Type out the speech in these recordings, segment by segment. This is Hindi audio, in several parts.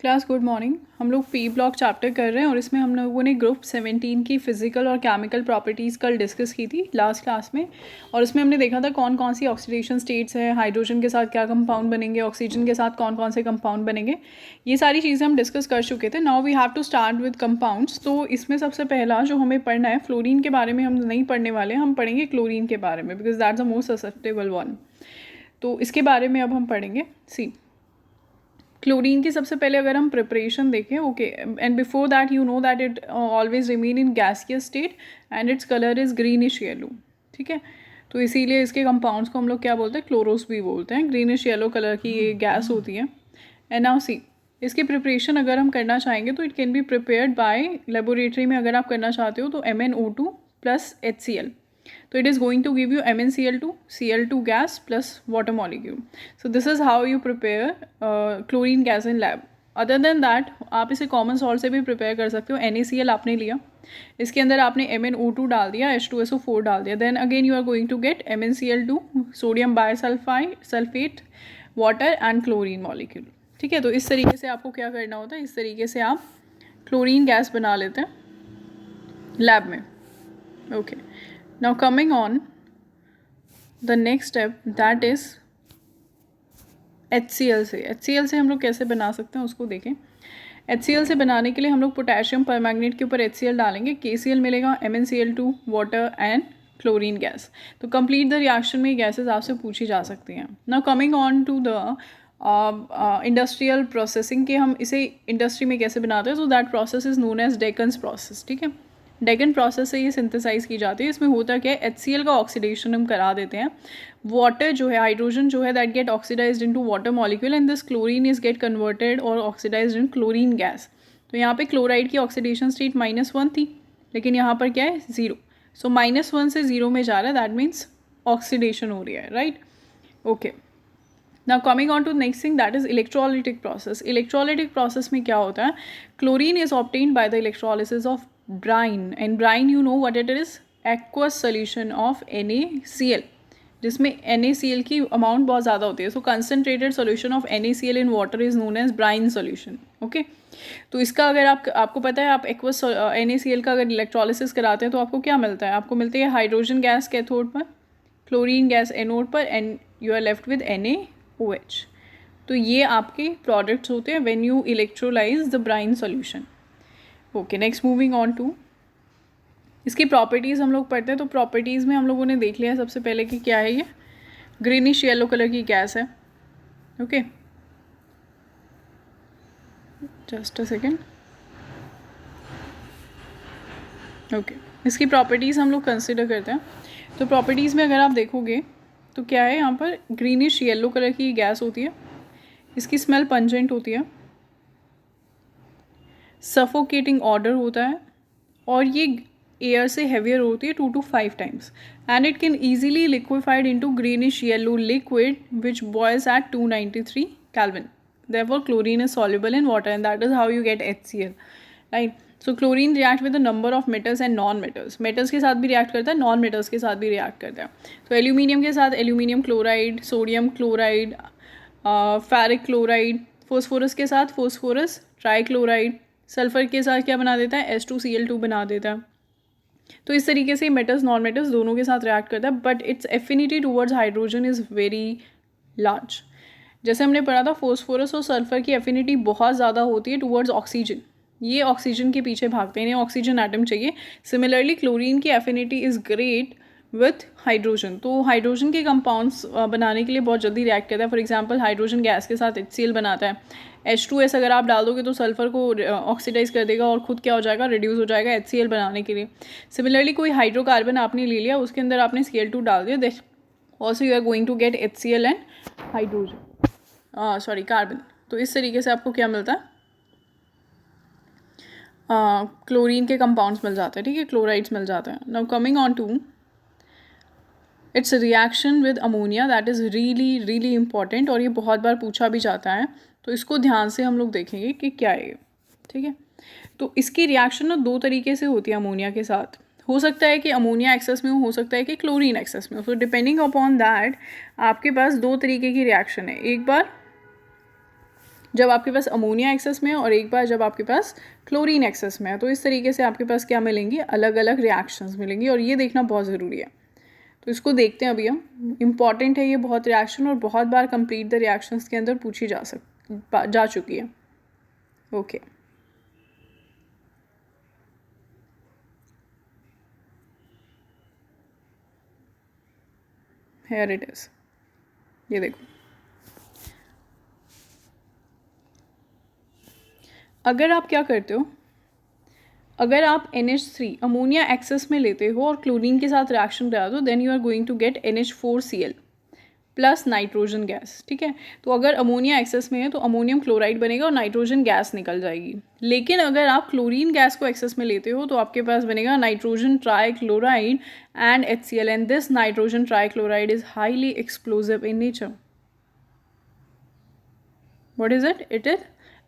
Class good morning. हम लोग पी ब्लॉक चैप्टर कर रहे हैं और इसमें हम लोगों ने ग्रुप 17 की फिजिकल और केमिकल प्रॉपर्टीज़ कल डिस्कस की थी लास्ट क्लास में। और इसमें हमने देखा था कौन कौन सी ऑक्सीडेशन स्टेट्स है, हाइड्रोजन के साथ क्या कंपाउंड बनेंगे, ऑक्सीजन के साथ कौन कौन से कंपाउंड बनेंगे। ये सारी चीज़ें हम डिस्कस कर चुके थे। Now we have to start with compounds. तो इसमें सबसे पहला जो हमें पढ़ना है, फ्लोरीन के बारे में हम नहीं पढ़ने वाले, हम पढ़ेंगे क्लोरीन के बारे में, because that's the most susceptible one. तो इसके बारे में अब हम पढ़ेंगे। सी, क्लोरीन की सबसे पहले अगर हम प्रिपरेशन देखें, okay, and before that you know that it always remain in gaseous state and its colour is greenish yellow. ठीक है, तो इसीलिए इसके कंपाउंड्स को हम लोग क्या बोलते हैं, क्लोरोस भी बोलते हैं। ग्रीनिश येलो कलर की ये गैस होती है। एंड नाउ सी, इसकी प्रिपरेशन अगर हम करना चाहेंगे तो it can be prepared by laboratory में। अगर आप करना चाहते हो तो MnO2 plus HCl, so it is going to give you MnCl2, Cl2 gas plus water molecule. So this is how you prepare chlorine gas in lab. Other than that आप इसे कॉमन सॉल्ट से भी प्रिपेयर कर सकते हो। NaCl आपने लिया, इसके अंदर आपने MnO2 डाल दिया, H2SO4 डाल दिया, then again you are going to get MnCl2, sodium bisulphate, water and chlorine molecule. ठीक है, तो इस तरीके से आपको क्या करना होता है, इस तरीके से आप क्लोरीन गैस बना लेते हैं लैब में। Okay, now coming on the next step, that is HCl से हम लोग कैसे बना सकते हैं उसको देखें। HCl से बनाने के लिए हम लोग पोटेशियम परमैंगनेट के ऊपर HCl डालेंगे, KCl मिलेगा, MnCl2, water and chlorine gas. तो कंप्लीट द रिएक्शन में गैसेस आपसे पूछी जा सकती हैं। Now coming on to the industrial processing, के हम इसे इंडस्ट्री में कैसे बनाते हैं। So that process is known as Deacon's process. ठीक है, डेकन प्रोसेस से ये सिंथेसाइज की जाती है। इसमें होता क्या है, HCl का ऑक्सीडेशन हम करा देते हैं। वाटर जो है, हाइड्रोजन जो है, that get oxidized into water molecule and this chlorine is get converted और ऑक्सीडाइज्ड इन क्लोरीन गैस। तो यहाँ पे क्लोराइड की ऑक्सीडेशन स्टेट -1 थी, लेकिन यहाँ पर क्या है, 0। सो -1 से 0 में जा रहा है, दैट मीन्स ऑक्सीडेशन हो रही है, right. Okay, now coming on to next thing, that is electrolytic process. Electrolytic process में क्या होता है, chlorine is obtained by the electrolysis of brine, and brine you know what it is, aqueous solution of NaCl, जिसमें NaCl की अमाउंट बहुत ज़्यादा होती है। So concentrated solution of NaCl in water is known as brine solution. Okay, तो इसका अगर आपको पता है, आप एक्वस NaCl का अगर इलेक्ट्रोलिसिस कराते हैं तो आपको क्या मिलता है, आपको मिलती है हाइड्रोजन गैस कैथोड पर, क्लोरीन गैस एनोड पर, and you are left with NaOH। तो ये आपके प्रोडक्ट्स होते हैं when you electrolyze the brine solution. Okay, next moving on to इसकी प्रॉपर्टीज़ हम लोग पढ़ते हैं। तो प्रॉपर्टीज़ में हम लोगों ने देख लिया है सबसे पहले कि क्या है, ये ग्रीनिश येलो कलर की गैस है। Okay, just a second. Okay, इसकी प्रॉपर्टीज़ हम लोग कंसिडर करते हैं। तो प्रॉपर्टीज़ में अगर आप देखोगे तो क्या है, यहाँ पर ग्रीनिश येलो कलर की गैस होती है, इसकी स्मेल पंजेंट होती है, सफोकेटिंग ऑर्डर होता है, और ये एयर से हेवियर होती है 2 to 5 times, and it can easily liquefied into greenish yellow liquid which boils at 293 Kelvin. Therefore chlorine is soluble in water and that is how you get HCl, right? So chlorine react with a number of metals and non-metals. metals के साथ भी react करता है, non metals के साथ भी react करता है। तो एल्यूमिनियम के साथ aluminium chloride, sodium chloride, ferric chloride, phosphorus के साथ फोस्फोरस ट्राईक्लोराइड, सल्फर के साथ क्या बना देता है, H2Cl2 बना देता है। तो इस तरीके से मेटल्स नॉन मेटल्स दोनों के साथ रिएक्ट करता है, but it's affinity towards hydrogen is very large. जैसे हमने पढ़ा था, फोस्फोरस और सल्फर की एफिनिटी बहुत ज़्यादा होती है टूवर्ड्स ऑक्सीजन, ये ऑक्सीजन के पीछे भागते हैं, इन्हें ऑक्सीजन एटम चाहिए। सिमिलरली क्लोरीन की affinity is great with hydrogen, तो हाइड्रोजन के कंपाउंड्स बनाने के लिए बहुत जल्दी रिएक्ट करता है। फॉर एग्जांपल हाइड्रोजन गैस के साथ HCl बनाता है, H2S अगर आप डाल दोगे तो सल्फर को ऑक्सीडाइज कर देगा और खुद क्या हो जाएगा, रिड्यूस हो जाएगा HCl बनाने के लिए। सिमिलरली कोई हाइड्रोकार्बन आपने ले लिया, उसके अंदर आपने Cl2 डाल दिया, then also you are going to get HCl and hydrogen, sorry carbon. तो इस तरीके से आपको क्या मिलता है, क्लोरीन के कंपाउंड्स मिल जाते हैं। ठीक है, क्लोराइड्स मिल जाते हैं। Now coming on to its reaction with ammonia, that is really really important, और ये बहुत बार पूछा भी जाता है, तो इसको ध्यान से हम लोग देखेंगे कि क्या है ये। ठीक है, तो इसकी रिएक्शन ना 2 तरीके से होती है अमोनिया के साथ। हो सकता है कि अमोनिया एक्सेस में हो सकता है कि क्लोरीन एक्सेस में हो। सो डिपेंडिंग अपॉन दैट आपके पास 2 तरीके की रिएक्शन है। एक बार जब आपके पास अमोनिया एक्सेस में है और एक बार जब आपके पास क्लोरीन एक्सेस में है। तो इस तरीके से आपके पास क्या मिलेंगी, अलग अलग रिएक्शंस मिलेंगी, और ये देखना बहुत ज़रूरी है। तो इसको देखते हैं अभी हम, इम्पॉर्टेंट है ये बहुत रिएक्शन, और बहुत बार कंप्लीट द रिएक्शंस के अंदर पूछी जा चुकी है। ओके हेयर इट इज़, ये देखो, अगर आप क्या करते हो, अगर आप NH3 अमोनिया एक्सेस में लेते हो और क्लोरीन के साथ रिएक्शन करा दो, then you are going to get NH4Cl plus nitrogen gas. ठीक है, तो अगर अमोनिया एक्सेस में है तो अमोनियम क्लोराइड बनेगा और नाइट्रोजन गैस निकल जाएगी। लेकिन अगर आप क्लोरीन गैस को एक्सेस में लेते हो तो आपके पास बनेगा nitrogen trichloride and HCl, and this nitrogen trichloride is highly explosive in nature. What is it? It is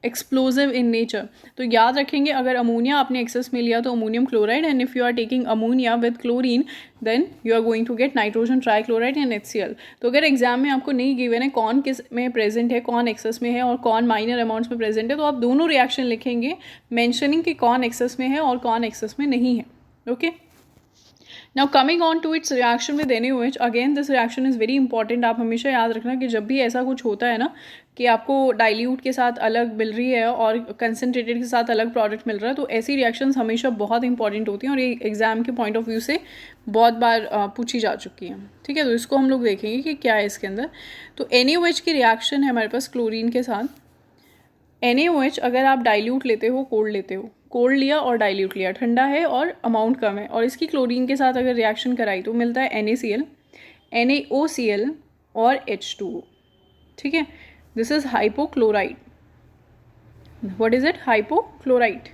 explosive in nature. तो याद रखेंगे, अगर अमोनिया आपने एक्सेस में लिया तो ammonium chloride, and if you are taking ammonia with chlorine then you are going to get nitrogen trichloride and HCl। तो अगर एग्जाम में आपको नहीं गिवन है कौन किस में प्रेजेंट है, कौन एक्सेस में है और कौन माइनर अमाउंट्स में प्रेजेंट है, तो आप दोनों रिएक्शन लिखेंगे मेंशनिंग कि कौन एक्सेस में है और कौन एक्सेस में नहीं है। Okay, now coming on to its reaction with NaOH, again this reaction is very important. आप हमेशा याद रखना कि जब भी ऐसा कुछ होता है ना कि आपको डाइल्यूट के साथ अलग मिल रही है और कंसनट्रेटेड के साथ अलग प्रोडक्ट मिल रहा है, तो ऐसी रिएक्शंस हमेशा बहुत इंपॉर्टेंट होती हैं और ये एग्जाम के पॉइंट ऑफ व्यू से बहुत बार पूछी जा चुकी हैं। ठीक है, तो इसको हम लोग देखेंगे कि क्या है इसके अंदर। तो NaOH की रिएक्शन है हमारे पास क्लोरीन के साथ। NaOH अगर आप डाइल्यूट लेते हो, कोल्ड लेते हो, कोल्ड लिया और डाइल्यूट लिया, ठंडा है और अमाउंट कम है, और इसकी क्लोरीन के साथ अगर रिएक्शन कराई तो मिलता है NaCl, NaOCl और H2O। ठीक है, this is hypochloride. What is it? Hypochloride,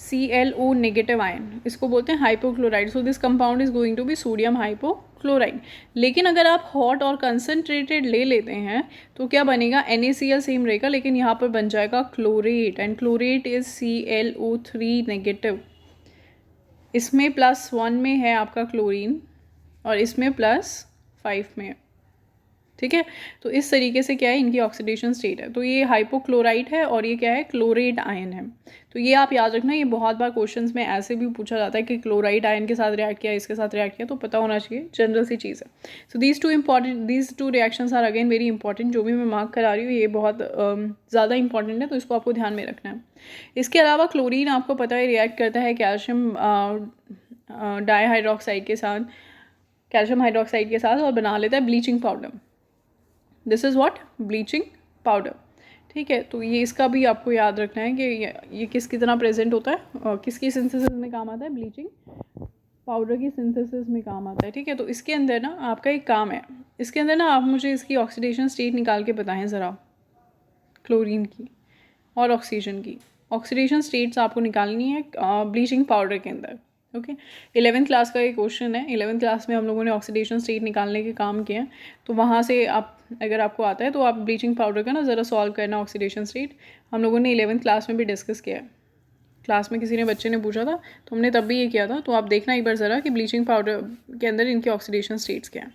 ClO negative ion, इसको बोलते हैं hypochloride. So this compound is going to be sodium hypochloride. लेकिन अगर आप हॉट और कंसनट्रेटेड ले लेते हैं तो क्या बनेगा? NaCl सेम रहेगा, लेकिन यहाँ पर बन जाएगा chlorate, and chlorate is ClO3 negative. इसमें +1 में है आपका क्लोरीन और इसमें +5 में है। ठीक है, तो इस तरीके से क्या है, इनकी ऑक्सीडेशन स्टेट है। तो ये हाइपोक्लोराइड है और ये क्या है, क्लोरेट आयन है। तो ये आप याद रखना, ये बहुत बार क्वेश्चंस में ऐसे भी पूछा जाता है कि क्लोराइड आयन के साथ रिएक्ट किया, इसके साथ रिएक्ट किया, तो पता होना चाहिए, जनरल सी चीज़ है। So these two reactions are again very important. जो भी मैं मार्क करा रही हूँ ये बहुत ज़्यादा इंपॉर्टेंट है, तो इसको आपको ध्यान में रखना है। इसके अलावा क्लोरीन आपको पता है रिएक्ट करता है कैल्शियम डाइहाइड्रोक्साइड के साथ, कैल्शियम हाइड्रोक्साइड के साथ, और बना लेता है bleaching powder. This is what? Bleaching powder. ठीक है, तो ये इसका भी आपको याद रखना है कि ये किस तरह प्रेजेंट होता है और किसकी सिंथेसिस में काम आता है, ब्लीचिंग पाउडर की सिंथेसिस में काम आता है। ठीक है, तो इसके अंदर ना आपका एक काम है, इसके अंदर ना आप मुझे इसकी ऑक्सीडेशन स्टेट निकाल के बताएं ज़रा, क्लोरीन की और ऑक्सीजन की ऑक्सीडेशन स्टेट्स आपको निकालनी है ब्लीचिंग पाउडर के अंदर। ओके, 11th क्लास का ये क्वेश्चन है। 11th क्लास में हम लोगों ने ऑक्सीडेशन स्टेट निकालने के काम किए हैं, तो वहाँ से आप अगर आपको आता है तो आप ब्लीचिंग पाउडर का ना ज़रा सॉल्व करना ऑक्सीडेशन स्टेट। हम लोगों ने 11th क्लास में भी डिस्कस किया है, क्लास में किसी ने बच्चे ने पूछा था तो हमने तब भी ये किया था। तो आप देखना एक बार ज़रा कि ब्लीचिंग पाउडर के अंदर इनकी ऑक्सीडेशन स्टेट्स क्या हैं।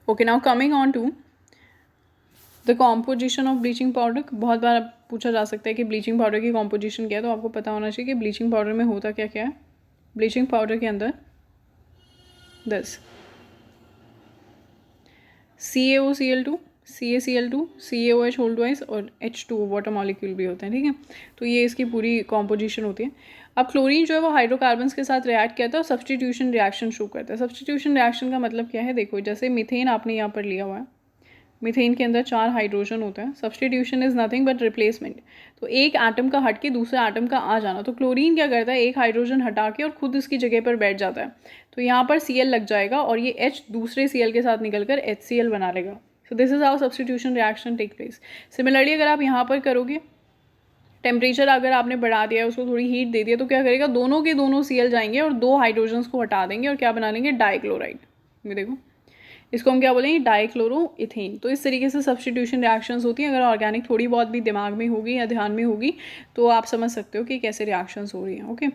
Okay, now coming on to the composition of bleaching powder. बहुत बार पूछा जा सकता है कि ब्लीचिंग पाउडर की कॉम्पोजिशन क्या है, तो आपको पता होना चाहिए कि ब्लीचिंग पाउडर में होता क्या क्या है। ब्लीचिंग पाउडर के अंदर this CaOCl2, CaCl2, CaOH whole twice और H2O वाटर मॉलिक्यूल भी होते हैं। ठीक है, तो ये इसकी पूरी कॉम्पोजिशन होती है। अब क्लोरीन जो है वो हाइड्रोकार्बन्स के साथ रिएक्ट करता है और सब्स्टिट्यूशन रिएक्शन शो करता है। सब्स्टिट्यूशन रिएक्शन का मतलब क्या है, देखो जैसे मीथेन आपने यहाँ पर लिया हुआ है, मीथेन के अंदर 4 हाइड्रोजन होता है। Substitution is nothing but replacement, तो एक एटम का हट के दूसरे एटम का आ जाना। तो क्लोरीन क्या करता है, एक हाइड्रोजन हटा के और खुद उसकी जगह पर बैठ जाता है। तो यहाँ पर Cl लग जाएगा और ये H दूसरे Cl के साथ निकलकर HCl बना लेगा। So this is how substitution reaction take place. Similarly अगर आप यहाँ पर करोगे, टेम्परेचर अगर आपने बढ़ा दिया है, उसको थोड़ी हीट दे दिया, तो क्या करेगा, दोनों के दोनों Cl जाएंगे और 2 हाइड्रोजन्स को हटा देंगे और क्या बना लेंगे, डाइक्लोराइड। ये देखो, इसको हम क्या बोलेंगे, डाइक्लोरोइथेन। तो इस तरीके से सब्स्टिट्यूशन रिएक्शंस होती हैं। अगर ऑर्गेनिक थोड़ी बहुत भी दिमाग में होगी या ध्यान में होगी तो आप समझ सकते हो कि कैसे रिएक्शंस हो रही हैं। Okay,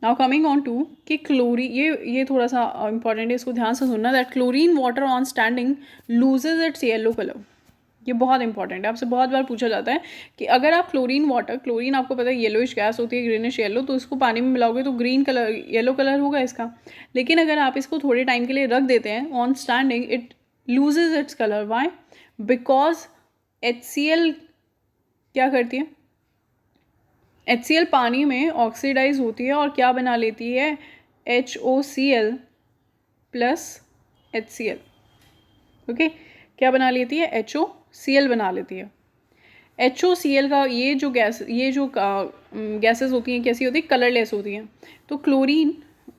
now coming on to कि क्लोरीन, ये थोड़ा सा इंपॉर्टेंट है, इसको ध्यान से सुनना। That chlorine water on standing loses its yellow colour. ये बहुत इंपॉर्टेंट है, आपसे बहुत बार पूछा जाता है कि अगर आप क्लोरीन वाटर, क्लोरीन आपको पता है येलोइश गैस होती है, ग्रीनिश येलो, तो इसको पानी में मिलाओगे तो ग्रीन कलर, येलो कलर होगा इसका। लेकिन अगर आप इसको थोड़े टाइम के लिए रख देते हैं on standing, it loses its colour. Why? Because HCl क्या करती है, HCl पानी में ऑक्सीडाइज होती है और क्या बना लेती है, HOCl प्लस HCl। ओके, क्या बना लेती है, HOCl बना लेती है। HOCl का ये जो गैसेस होती हैं कैसी होती है, कलरलेस होती हैं। तो chlorine,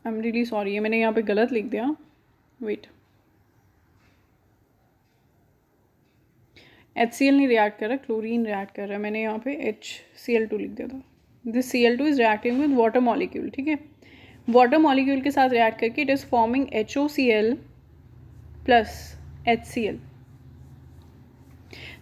I am really sorry, ये मैंने यहाँ पे गलत लिख दिया, वेट, HCl नहीं रिएक्ट कर रहा, क्लोरीन रिएक्ट कर रहा है, मैंने यहाँ पे HCl2 लिख दिया था। This Cl2 is reacting with water molecule, ठीक है, वाटर मॉलिक्यूल के साथ रिएक्ट करके it is forming HOCl plus HCl।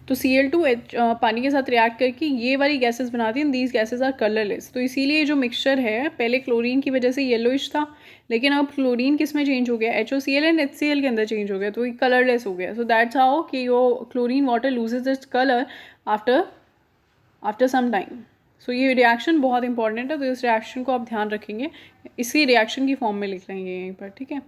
तो Cl2 पानी के साथ रिएक्ट करके ये वाली गैसेस बनाती हैं, दीज गैसेस आर कलरलेस। तो इसीलिए जो मिक्सचर है पहले क्लोरीन की वजह से येलोइश था, लेकिन अब क्लोरीन किस में चेंज हो गया, HOCl एंड HCl के अंदर चेंज हो गया, तो ये कलरलेस हो गया। सो दैट्स हाउ कि यो chlorine water loses its colour after some time. So ये रिएक्शन बहुत इंपॉर्टेंट है, तो इस रिएक्शन को आप ध्यान रखेंगे, इसी रिएक्शन की फॉर्म में लिख लेंगे यहीं पर, ठीक है।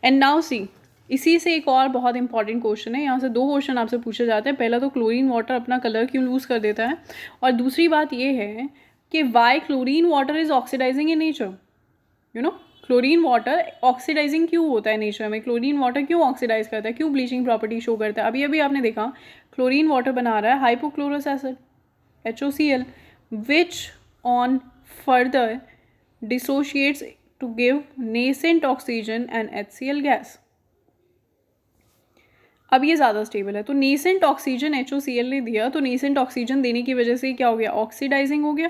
एंड नाउ सी, इसी से एक और बहुत इंपॉर्टेंट क्वेश्चन है, यहाँ से 2 क्वेश्चन आपसे पूछे जाते हैं। पहला तो क्लोरीन वाटर अपना कलर क्यों लूज़ कर देता है, और दूसरी बात ये है कि why chlorine water is oxidizing in nature. You know, chlorine water oxidizing क्यों होता है नेचर में, क्लोरीन वाटर क्यों ऑक्सीडाइज करता है, क्यों ब्लीचिंग प्रॉपर्टी शो करता है। अभी अभी आपने देखा क्लोरीन वाटर बना रहा है hypochlorous acid HOCl, which on further dissociates to give nascent oxygen and HCl gas. अब ये ज़्यादा स्टेबल है, तो नेसेंट ऑक्सीजन HOCl ने दिया, तो नेसेंट ऑक्सीजन देने की वजह से क्या हो गया, ऑक्सीडाइजिंग हो गया।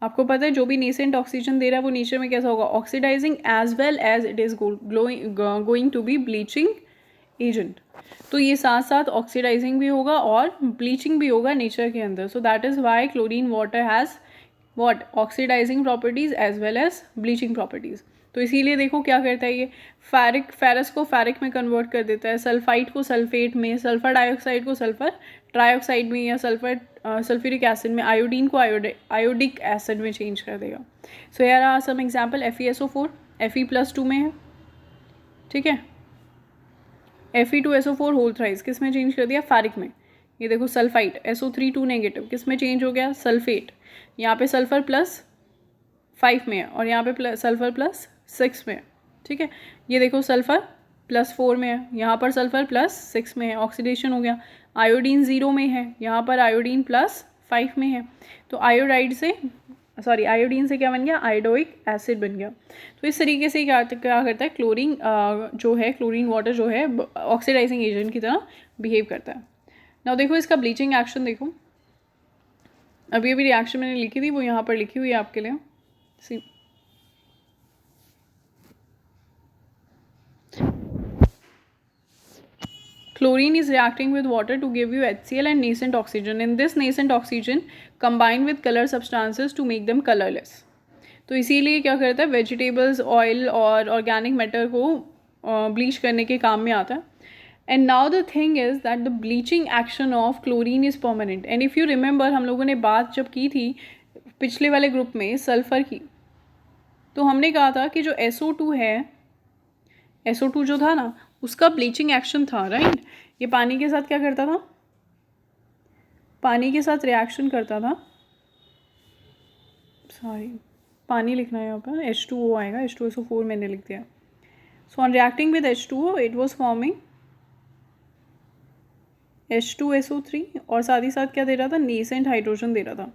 आपको पता है जो भी नेसेंट ऑक्सीजन दे रहा है वो नेचर में कैसा होगा, oxidizing, as well as it is going to be bleaching agent. तो ये साथ साथ ऑक्सीडाइजिंग भी होगा और ब्लीचिंग भी होगा नेचर के अंदर। So that is why chlorine water has what, oxidizing properties as well as bleaching properties. तो इसीलिए देखो क्या करता है ये, फेरस को फेरिक में कन्वर्ट कर देता है, सल्फाइड को सल्फेट में, सल्फर डाइऑक्साइड को सल्फर ट्राइऑक्साइड में, या सल्फ्यूरिक एसिड में, आयोडीन को आयोडिक एसिड में चेंज कर देगा। So here are some example, FeSO4 Fe+2 में है, ठीक है, Fe2SO4 होल थ्राइस किस में चेंज कर दिया, फेरिक में। ये देखो सल्फाइड SO3 2 नेगेटिव किस में चेंज हो गया, सल्फेट। यहाँ पे सल्फर +5 में है और यहाँ पे सल्फर +6 में है, ठीक है। ये देखो सल्फर +4 में है, यहाँ पर सल्फर +6 में है, ऑक्सीडेशन हो गया। आयोडीन 0 में है, यहाँ पर आयोडीन +5 में है। तो आयोडीन से क्या बन गया, आयोडोइक एसिड बन गया। तो इस तरीके से क्या करता है क्लोरीन जो है, क्लोरीन वाटर जो है ऑक्सीडाइजिंग एजेंट की तरह बिहेव करता है। नाउ देखो इसका ब्लीचिंग एक्शन देखो, अभी रिएक्शन मैंने लिखी थी वो यहाँ पर लिखी हुई है आपके लिए। सी, chlorine is reacting with water to give you HCl and nascent oxygen. In this nascent oxygen combine with color substances to make them colorless. तो इसीलिए क्या करता है, वेजिटेबल्स, ऑयल और ऑर्गेनिक मैटर को ब्लीच करने के काम में आता है। And now the thing is that the bleaching action of chlorine is permanent. And if you remember हम लोगों ने बात जब की थी पिछले वाले ग्रुप में सल्फ़र की, तो हमने कहा था कि जो SO2 है, SO2 जो था ना उसका ब्लीचिंग एक्शन था, राइट। ये पानी के साथ क्या करता था, पानी के साथ रिएक्शन करता था, सॉरी पानी लिखना है यहाँ पर, H2O आएगा, H2SO4 मैंने लिख दिया। So on reacting with H2O it was forming H2SO3 और साथ ही साथ क्या दे रहा था, नेसेंट हाइड्रोजन दे रहा था।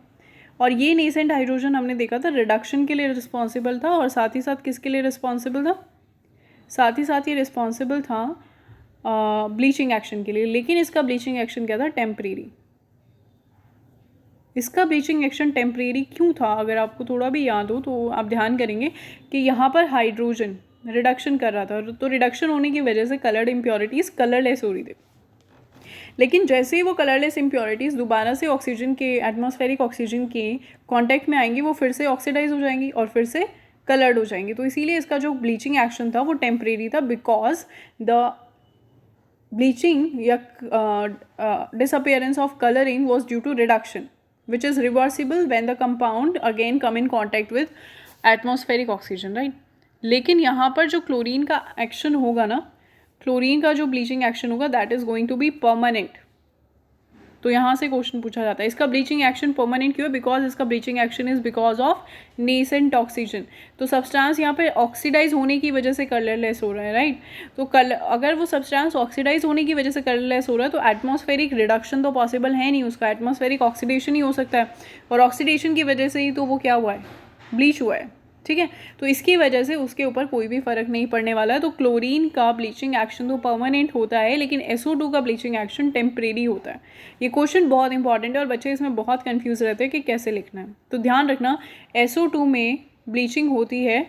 और ये नेसेंट हाइड्रोजन हमने देखा था रिडक्शन के लिए रिस्पॉन्सिबल था, और साथ ही साथ किसके लिए रिस्पॉन्सिबल था, साथ ही साथ ये रिस्पॉन्सिबल था ब्लीचिंग एक्शन के लिए। लेकिन इसका ब्लीचिंग एक्शन क्या था, टेम्परेरी। इसका ब्लीचिंग एक्शन टेम्परेरी क्यों था, अगर आपको थोड़ा भी याद हो तो आप ध्यान करेंगे कि यहाँ पर हाइड्रोजन रिडक्शन कर रहा था, तो रिडक्शन होने की वजह से कलर्ड इम्प्योरिटीज़ कलरलेस हो रही थी। लेकिन जैसे ही वो कलरलेस इम्प्योरिटीज़ दोबारा से ऑक्सीजन के, एटमॉस्फेरिक ऑक्सीजन के कांटेक्ट में आएंगी, वो फिर से ऑक्सीडाइज हो जाएंगी और फिर से कलर्ड हो जाएंगी। तो इसीलिए इसका जो ब्लीचिंग एक्शन था वो टेम्परेरी था, बिकॉज द ब्लीचिंग या disappearance of colouring was due to reduction which is reversible when the compound again come in contact with atmospheric oxygen, right. लेकिन यहाँ पर जो क्लोरीन का एक्शन होगा ना, क्लोरीन का जो ब्लीचिंग एक्शन होगा that is going to be permanent. तो यहाँ से क्वेश्चन पूछा जाता है इसका ब्लीचिंग एक्शन परमानेंट क्यों है, बिकॉज इसका bleaching action is because of nascent oxygen. तो सब्सटेंस यहाँ पे ऑक्सीडाइज होने की वजह से कलरलेस हो रहा है, राइट। तो अगर वो सब्सटेंस ऑक्सीडाइज होने की वजह से कलरलेस हो रहा है तो एटमॉस्फेरिक रिडक्शन तो पॉसिबल है नहीं, उसका एटमॉस्फेरिक ऑक्सीडेशन ही हो सकता है, और ऑक्सीडेशन की वजह से ही तो वो क्या हुआ है, ब्लीच हुआ है, ठीक है। तो इसकी वजह से उसके ऊपर कोई भी फर्क नहीं पड़ने वाला है। तो क्लोरीन का ब्लीचिंग एक्शन तो परमानेंट होता है, लेकिन SO2 का ब्लीचिंग एक्शन टेम्परेरी होता है। ये क्वेश्चन बहुत इंपॉर्टेंट है और बच्चे इसमें बहुत कंफ्यूज रहते हैं कि कैसे लिखना है। तो ध्यान रखना SO2 में ब्लीचिंग होती है,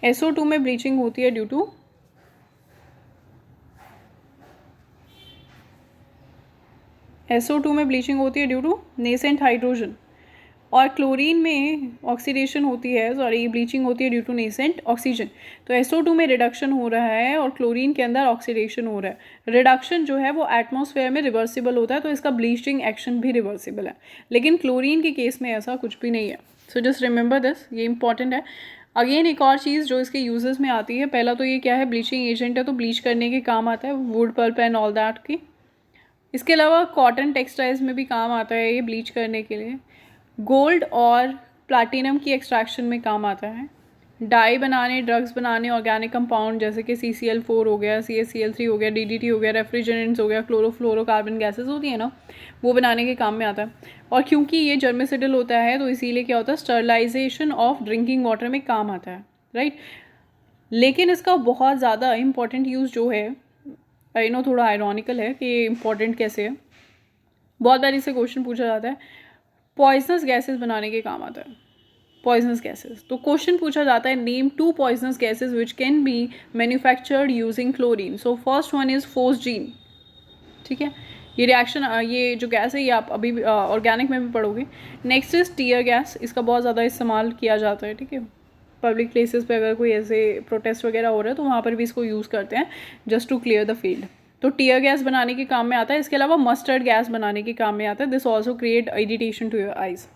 SO2 में ब्लीचिंग होती है ड्यू टू SO2 में ब्लीचिंग होती है ड्यू टू नेसेंट हाइड्रोजन, और क्लोरीन में ऑक्सीडेशन होती है, सॉरी ब्लीचिंग होती है ड्यू टू नेसेंट ऑक्सीजन। तो SO2 में रिडक्शन हो रहा है और क्लोरीन के अंदर ऑक्सीडेशन हो रहा है। रिडक्शन जो है वो एटमॉस्फेयर में रिवर्सिबल होता है, तो इसका ब्लीचिंग एक्शन भी रिवर्सिबल है, लेकिन क्लोरीन के केस में ऐसा कुछ भी नहीं है। सो जस्ट रिमेंबर दिस, ये इंपॉर्टेंट है। अगेन एक और चीज़ जो इसके यूजेस में आती है, पहला तो ये क्या है, ब्लीचिंग एजेंट है तो ब्लीच करने के काम आता है, wood pulp and all that की। इसके अलावा कॉटन टेक्सटाइल्स में भी काम आता है ये ब्लीच करने के लिए। गोल्ड और प्लैटिनम की एक्सट्रैक्शन में काम आता है। डाई बनाने, ड्रग्स बनाने, ऑर्गेनिक कंपाउंड जैसे कि CCl4 हो गया, CaCl3 हो गया, DDT हो गया, रेफ्रिजरेंट्स हो गया, क्लोरोफ्लोरोकार्बन गैसेस होती है ना, वो बनाने के काम में आता है। और क्योंकि ये जर्मिसिडल होता है तो इसीलिए क्या होता है, स्टरलाइजेशन ऑफ ड्रिंकिंग वाटर में काम आता है, राइट। लेकिन इसका बहुत ज़्यादा इंपॉर्टेंट यूज़ जो है, आई नो थोड़ा आयरॉनिकल है कि ये इंपॉर्टेंट कैसे है, बहुत बार इससे क्वेश्चन पूछा जाता है, पॉइजनस गैसेस बनाने के काम आता है, पॉइजनस गैसेस। तो क्वेश्चन पूछा जाता है name 2 poisonous gases which can be manufactured using chlorine. So first one is phosgene, ठीक है। ये रिएक्शन, ये जो गैस है ये आप अभी ऑर्गेनिक में भी पढ़ोगे। नेक्स्ट इज टीयर गैस, इसका बहुत ज़्यादा इस्तेमाल किया जाता है, ठीक है। पब्लिक प्लेसेस पे अगर कोई ऐसे प्रोटेस्ट वगैरह हो रहा है तो वहाँ पर भी इसको यूज़ करते हैं just to clear the field. तो टीयर गैस बनाने के काम में आता है। इसके अलावा मस्टर्ड गैस बनाने के काम में आता है। This also create irritation to your eyes.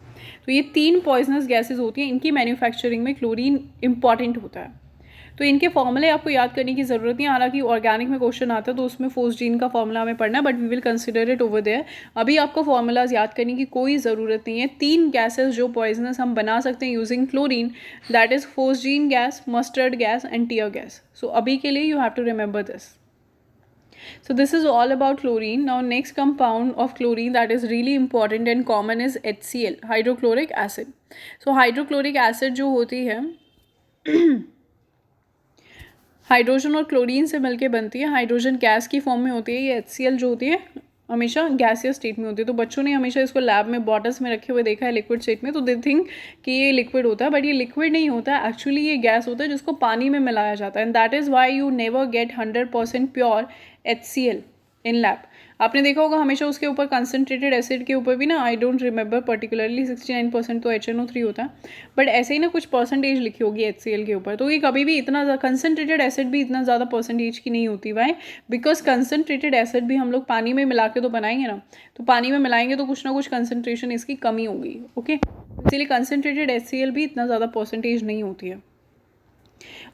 तो ये 3 पॉइजनस गैसेज होती हैं, इनकी मैन्युफैक्चरिंग में क्लोरीन इंपॉर्टेंट होता है। तो इनके फॉर्मूले आपको याद करने की ज़रूरत नहीं है, हालांकि ऑर्गेनिक में क्वेश्चन आता है तो उसमें फोस्जीन का फॉर्मूला हमें पढ़ना है, but we will consider it over there. अभी आपको फॉर्मूलाज याद करने की कोई ज़रूरत नहीं है। 3 गैसेस जो पॉइजनस हम बना सकते हैं using chlorine, that is phosgene gas, mustard gas and tear gas. So अभी के लिए you have to remember this. So this is all about chlorine. Now next compound of chlorine that is really important and common is HCl, hydrochloric acid. So hydrochloric acid जो होती है हाइड्रोजन और क्लोरीन से मिलके बनती है, हाइड्रोजन गैस की फॉर्म में होती है। ये HCl जो होती है हमेशा गैसियस स्टेट में होती है। तो बच्चों ने हमेशा इसको लैब में बॉटल्स में रखे हुए देखा है लिक्विड स्टेट में, तो दे थिंक कि ये लिक्विड होता है, बट ये लिक्विड नहीं होता है, एक्चुअली ये गैस होता है जिसको पानी में मिलाया जाता है। And that is why you never get 100% pure HCl in lab. आपने देखा होगा हमेशा उसके ऊपर कंसनट्रेटेड एसिड के ऊपर भी ना, आई डोंट रिमेंबर पर्टिकुलरली 69% तो HNO3 होता है, बट ऐसे ही ना कुछ परसेंटेज लिखी होगी HCl के ऊपर। तो ये कभी भी इतना कंसनट्रेटेड एसिड भी इतना ज़्यादा परसेंटेज की नहीं होती। वाई? बिकॉज कंसनट्रेटेड एसिड भी हम लोग पानी में मिला के तो बनाएंगे ना, तो पानी में मिलाएंगे तो कुछ ना कुछ कंसनट्रेशन इसकी कमी होगी, ओके। इसीलिए कंसनट्रेटेड HCl भी इतना ज़्यादा परसेंटेज नहीं होती है।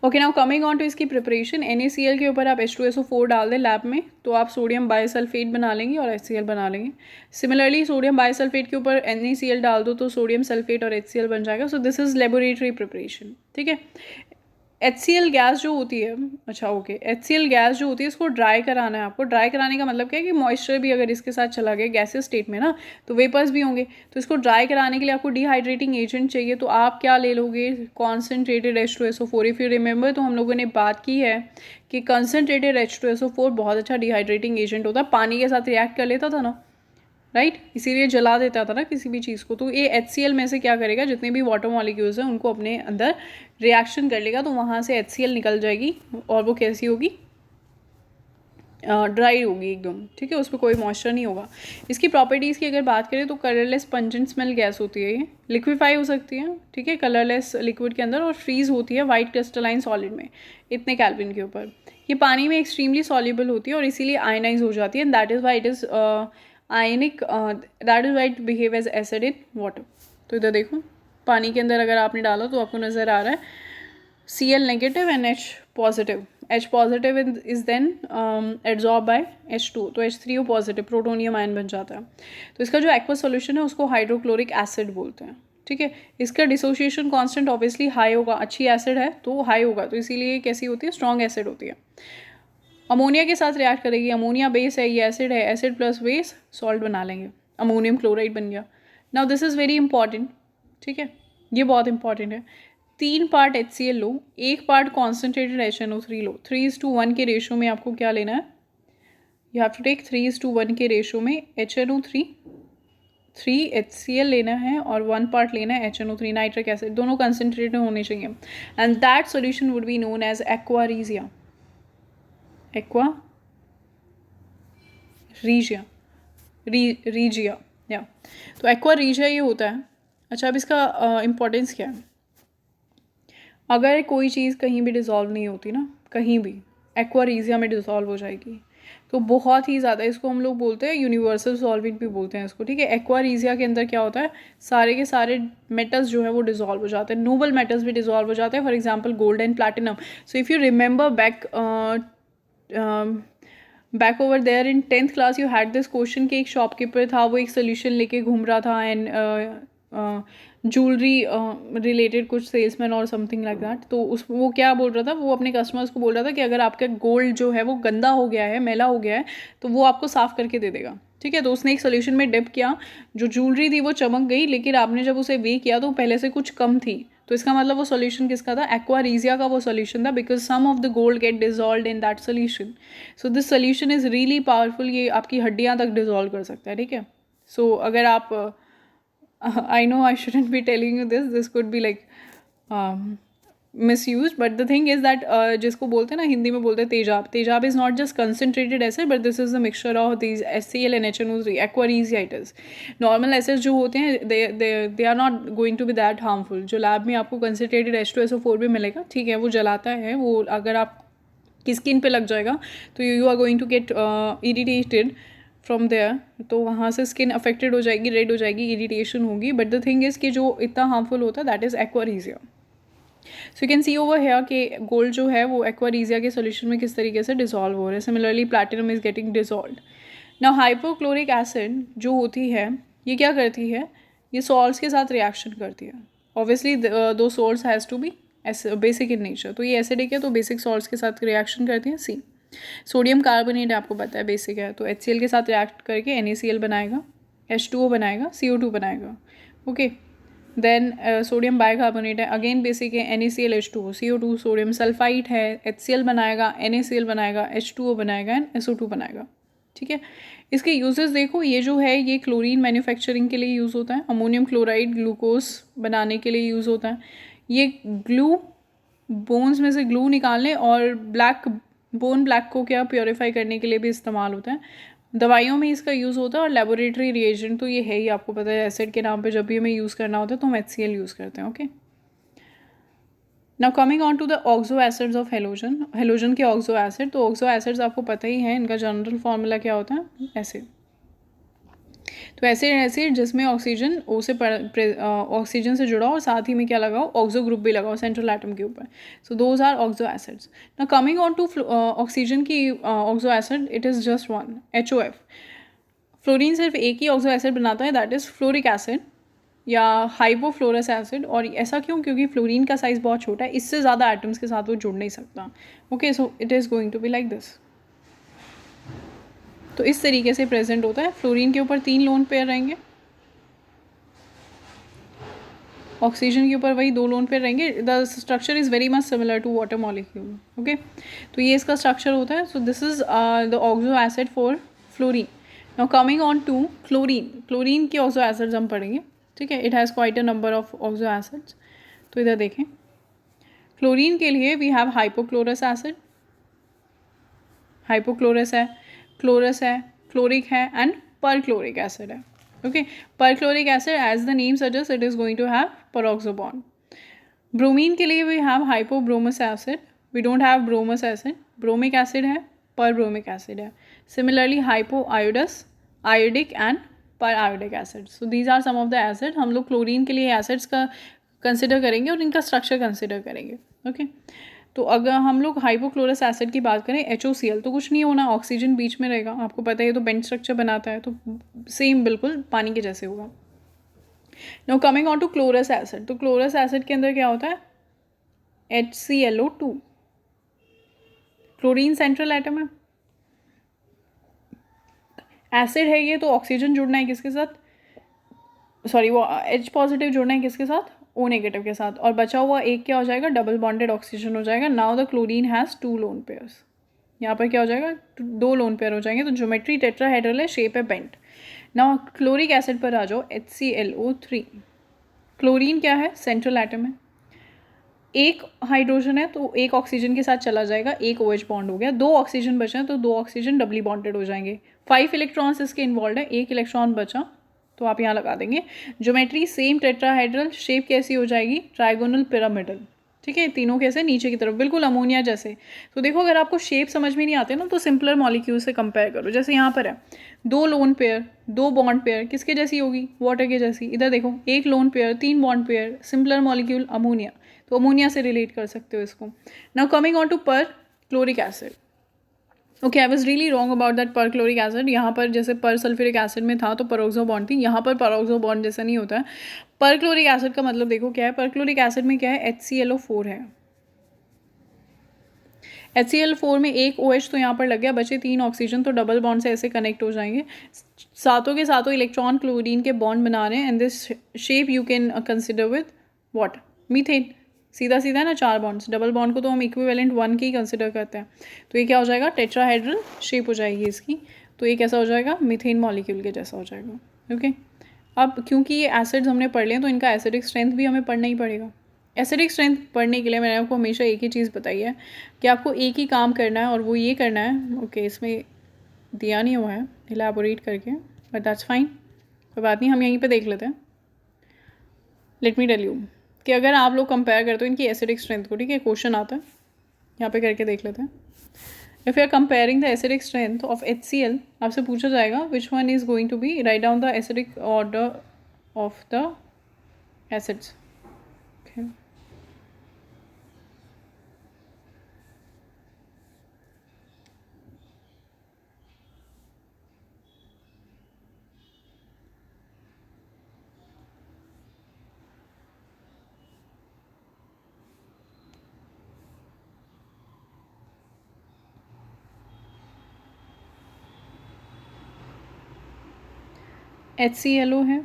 Okay, now coming on to इसकी प्रिपरेशन। NaCl के ऊपर आप H2SO4 डाल दें लैब में तो आप सोडियम बाइसल्फेट बना लेंगे और HCl बना लेंगे। सिमिलरली सोडियम बाइसल्फेट के ऊपर NaCl डाल दो तो सोडियम सल्फेट और HCl बन जाएगा। सो दिस इज लेबोरेटरी प्रिपरेशन, ठीक है। HCl गैस जो होती है, अच्छा ओके, HCl गैस जो होती है इसको ड्राई कराना है आपको। ड्राई कराने का मतलब क्या है कि मॉइस्चर भी अगर इसके साथ चला गया गैसेस स्टेट में ना, तो वेपर्स भी होंगे। तो इसको ड्राई कराने के लिए आपको डिहाइड्रेटिंग एजेंट चाहिए, तो आप क्या ले लोगे, concentrated H2SO4। If you remember तो हम लोगों ने बात की है कि कंसनट्रेटेड H2SO4 बहुत अच्छा डिहाइड्रेटिंग एजेंट होता है, पानी के साथ रिएक्ट कर लेता था ना, राइट, इसीलिए जला देता था ना किसी भी चीज़ को। तो ये HCl में से क्या करेगा, जितने भी वाटर मॉलिक्यूल्स हैं उनको अपने अंदर रिएक्शन कर लेगा, तो वहाँ से HCl निकल जाएगी और वो कैसी होगी, ड्राई होगी एकदम, ठीक है, उस पर कोई मॉइस्चर नहीं होगा। इसकी प्रॉपर्टीज़ की अगर बात करें तो कलरलेस पंजेंट स्मेल गैस होती है, ये लिक्विफाई हो सकती है, ठीक है, कलरलेस लिक्विड के अंदर, और फ्रीज होती है वाइट क्रिस्टलाइन सॉलिड में इतने केल्विन के ऊपर। ये पानी में एक्सट्रीमली सॉल्युबल होती है और इसीलिए आयनाइज हो जाती है, and that is why it is ionic, that is why it behave as acid in water. तो इधर देखो पानी के अंदर अगर आपने डाला तो आपको नज़र आ रहा है Cl negative and H positive. H positive is then absorbed by H2, तो H3O पॉजिटिव प्रोटोनियम आयन बन जाता है। तो इसका जो एक्वा सोल्यूशन है उसको हाइड्रोक्लोरिक एसिड बोलते हैं, ठीक है। इसका डिसोसिएशन कांस्टेंट ऑब्वियसली हाई होगा, अच्छी एसिड है तो हाई होगा, तो इसीलिए कैसी होती है, स्ट्रॉन्ग एसिड होती है। अमोनिया के साथ रिएक्ट करेगी, अमोनिया बेस है, ये एसिड है, एसिड प्लस बेस सॉल्ट बना लेंगे, अमोनियम क्लोराइड बन गया। Now this is very important, ठीक है, ये बहुत इंपॉर्टेंट है। 3 पार्ट HCl लो, 1 पार्ट कॉन्सेंट्रेटेड HNO3 लो, 3:1 के रेशो में आपको क्या लेना है, यू हैव टू टेक 3:1 के रेशो में HNO3, 3 HCl लेना है और 1 पार्ट लेना है HNO3 नाइट्रिक एसिड, दोनों कंसेंट्रेटेड होने चाहिए, and that solution would be known as aqua regia, aqua regia, regia, या तो एक्वारीजिया ये होता है। अच्छा, अब इसका इम्पोर्टेंस क्या है, अगर कोई चीज़ कहीं भी डिज़ोल्व नहीं होती ना, कहीं भी एक्वारीजिया में डिज़ोल्व हो जाएगी, तो बहुत ही ज़्यादा, इसको हम लोग बोलते हैं यूनिवर्सल सॉल्वेंट भी बोलते हैं इसको, ठीक है। एक्वारीजिया के अंदर क्या होता है, सारे के सारे मेटल्स जो है वो डिज़ोल्व हो जाते हैं, नोबल मेटल्स भी डिज़ोल्व हो जाते हैं, for example gold and platinum. So if you remember back over there in 10th class you had this question कि एक शॉपकीपर था, वो एक सोल्यूशन लेके घूम रहा था एंड ज्वेलरी रिलेटेड कुछ सेल्समैन और समथिंग लाइक दैट, तो उस वो क्या बोल रहा था, वो अपने कस्टमर्स को बोल रहा था कि अगर आपका गोल्ड जो है वो गंदा हो गया है, मैला हो गया है, तो वो आपको साफ़ करके दे देगा, ठीक है। तो उसने एक सोल्यूशन में डिप किया, जो ज्वेलरी थी वो चमक गई, लेकिन आपने जब उसे वे किया तो पहले से कुछ कम थी, तो इसका मतलब वो सोल्यूशन किसका था, एक्वारीजिया का वो सोल्यूशन था, because some of the gold get dissolve in that solution. So this solution is really powerful, ये आपकी हड्डियाँ तक डिजॉल्व कर सकता है, ठीक है। सो अगर आप I know I shouldn't be telling you this. This could be like misused, but the thing is that जिसको बोलते हैं ना, हिंदी में बोलते हैं तेजाब, तेजाब is not just concentrated acid, but this is the mixture of these HCl and HNO3, aquaresia it is. Normal acids जो होते हैं they are not going to be that harmful. जो लैब में आपको concentrated H2SO4 भी मिलेगा, ठीक है, वो जलाता है, वो अगर आप की स्किन पे लग जाएगा तो you are going to get irritated from there, तो वहाँ से स्किन अफेक्टेड हो जाएगी, रेड हो जाएगी, इरिटेशन होगी, बट द थिंग इज़ कि जो इतना हार्मफुल होता है that is aqua regia. So you can see over here कि गोल्ड जो है वो एक्वारीजिया के सोल्यूशन में किस तरीके से डिजॉल्व हो रहा है। Similarly platinum is getting dissolve. Now hypochloric acid जो होती है ये क्या करती है, ये सॉल्ट्स के साथ रिएक्शन करती है, ऑब्वियसली दो salts has to be basic in nature, तो ये एसिडिक है तो बेसिक सॉल्ट्स के साथ रिएक्शन करती हैं। सी सोडियम कार्बोनेट आपको पता है बेसिक है, तो HCl के साथ रिएक्ट करके NaCl बनाएगा, H2O बनाएगा, CO2 बनाएगा, ओके। देन सोडियम बाइकार्बोनेट है, अगेन बेसिक है, NaCl H2O, CO2, sodium sulphide है, HCl बनाएगा, NaCl बनाएगा, H2O बनाएगा एंड SO2 बनाएगा, ठीक है। इसके यूजेस देखो, ये जो है ये क्लोरीन मैन्युफैक्चरिंग के लिए यूज़ होता है, अमोनियम क्लोराइड ग्लूकोज बनाने के लिए यूज़ होता है, ये ग्लू बोन्स में से ग्लू निकालने और बोन ब्लैक को क्या प्योरीफाई करने के लिए भी इस्तेमाल होता है, दवाइयों में इसका यूज़ होता है, और लेबोरेटरी रिएजेंट तो ये है ही, आपको पता है एसिड के नाम पे जब भी हमें यूज़ करना होता है तो हम HCl यूज़ करते हैं, okay. Now coming on to the oxo acids of halogen, halogen के ऑक्सो एसिड, तो ऑक्सो एसिड्स आपको पता ही है, इनका जनरल फार्मूला क्या होता है, एसिड। तो एसिड जिसमें ऑक्सीजन ओ से ऑक्सीजन से जुड़ा और साथ ही में क्या लगाओ, ऑक्सो ग्रुप भी लगाओ सेंट्रल एटम के ऊपर, so those are oxo acids. Now coming on to oxygen की oxo acid, it is just one, HOF। Fluorine सिर्फ एक ही ऑक्सो एसिड बनाता है, दैट इज़ फ्लोरिक एसिड या हाइपोफ्लोरस एसिड, और ऐसा क्यों, क्योंकि फ्लोरीन का साइज़ बहुत छोटा है, इससे ज़्यादा एटम्स के साथ वो जुड़ नहीं सकता, okay. So it is going to be like this, तो इस तरीके से प्रेजेंट होता है। फ्लोरीन के ऊपर 3 लोन पेयर रहेंगे, ऑक्सीजन के ऊपर वही 2 लोन पेयर रहेंगे, the structure is very much similar to water molecule, okay. तो ये इसका स्ट्रक्चर होता है। So this is the oxo acid for fluorine. Now coming on to chlorine, chlorine के ऑक्सो एसिड्स हम पढ़ेंगे, ठीक है, it has quite a number of oxo acids. तो इधर देखें, क्लोरीन के लिए we have hypochlorous acid, hypochlorous है, क्लोरस है, क्लोरिक है एंड परक्लोरिक एसिड है. Okay, perchloric acid as the name suggest it is going to have peroxo bond. Bromine के लिए we have hypobromous acid, we don't have bromous acid. Bromic acid है, पर ब्रोमिक एसिड है. Similarly hypo iodous, iodic and periodic acid. So these are some of the acid. हम लोग क्लोरीन के लिए एसिड्स का कंसिडर करेंगे और इनका स्ट्रक्चर कंसिडर करेंगे. ओके, तो अगर हम लोग हाइपोक्लोरस एसिड की बात करें, HOCl, तो कुछ नहीं होना, ऑक्सीजन बीच में रहेगा. आपको पता है ये तो बेंड स्ट्रक्चर बनाता है, तो सेम बिल्कुल पानी के जैसे होगा. Now coming on to chlorous acid. तो क्लोरस एसिड के अंदर क्या होता है? HClO2. क्लोरीन सेंट्रल एटम है, एसिड है ये, तो ऑक्सीजन जुड़ना है किसके साथ? सॉरी, वो H पॉजिटिव जुड़ना है किसके साथ? O नेगेटिव के साथ. और बचा हुआ एक क्या हो जाएगा? डबल बॉन्डेड ऑक्सीजन हो जाएगा. Now the chlorine has 2 lone pairs. यहाँ पर क्या हो जाएगा? 2 लोन पेयर हो जाएंगे. तो ज्योमेट्री टेट्राहेड्रल है, शेप है बेंट. नाउ क्लोरिक एसिड पर आ जाओ, HClO3. क्लोरीन क्या है? सेंट्रल एटम है. एक हाइड्रोजन है तो एक ऑक्सीजन के साथ चला जाएगा, एक OH बॉन्ड हो गया. 2 ऑक्सीजन बचे हैं तो 2 ऑक्सीजन डबली बॉन्डेड हो जाएंगे. 5 इलेक्ट्रॉन्स इसके इन्वॉल्व है, एक इलेक्ट्रॉन बचा तो आप यहाँ लगा देंगे. ज्योमेट्री सेम टेट्राहेड्रल, शेप कैसी हो जाएगी? Trigonal pyramidal. ठीक है, तीनों कैसे? नीचे की तरफ, बिल्कुल अमोनिया जैसे. तो देखो, अगर आपको शेप समझ में नहीं आते ना तो सिंपलर मॉलिक्यूल से कंपेयर करो. जैसे यहाँ पर है 2 लोन पेयर, 2 बॉन्ड पेयर, किसके जैसी होगी? वाटर के जैसी. इधर देखो, 1 lone pair, 3 bond pair, simpler molecule ammonia. तो अमोनिया से रिलेट कर सकते हो इसको. Now coming on to perchloric acid. Okay, I was really wrong about that perchloric acid. यहाँ पर जैसे पर सल्फ्यूरिक एसिड में था तो पेरोक्सो बॉन्ड थी, यहाँ पर पेरोक्सो बॉन्ड जैसा नहीं होता है. पर क्लोरिक एसिड का मतलब देखो क्या है. पर क्लोरिक एसिड में क्या है? HClO4 है. HCl4 में एक OH तो यहाँ पर लग गया, बचे 3 ऑक्सीजन, तो डबल बॉन्ड से ऐसे कनेक्ट हो जाएंगे. सातों के सातों इलेक्ट्रॉन क्लोरीन के बॉन्ड बना रहे हैं. And this shape you can consider with what? Methane. सीधा सीधा है ना, 4 बॉन्ड्स. डबल बॉन्ड को तो हम इक्विवेलेंट 1 के ही कंसिडर करते हैं. तो ये क्या हो जाएगा? टेट्राहेड्रल शेप हो जाएगी इसकी. तो ये कैसा हो जाएगा? मीथेन मॉलिक्यूल के जैसा हो जाएगा. ओके, अब क्योंकि ये एसिड्स हमने पढ़ लिए तो इनका एसिडिक स्ट्रेंथ भी हमें पढ़ना ही पड़ेगा. एसिडिक स्ट्रेंथ पढ़ने के लिए मैंने आपको हमेशा एक ही चीज़ बताई है कि आपको एक ही काम करना है और वो ये करना है. ओके, इसमें दिया नहीं हुआ है इलेबोरेट करके, बट दैट्स फाइन, कोई बात नहीं, हम यहीं पे देख लेते हैं. लेट मी टेल यू कि अगर आप लोग कंपेयर करते हो इनकी एसिडिक स्ट्रेंथ को, ठीक है, क्वेश्चन आता है यहाँ पे करके देख लेते हैं. If you are comparing the acidic strength of HCl, आपसे पूछा जाएगा which one is going to be, right down the acidic order of the acids. Okay, HClO है,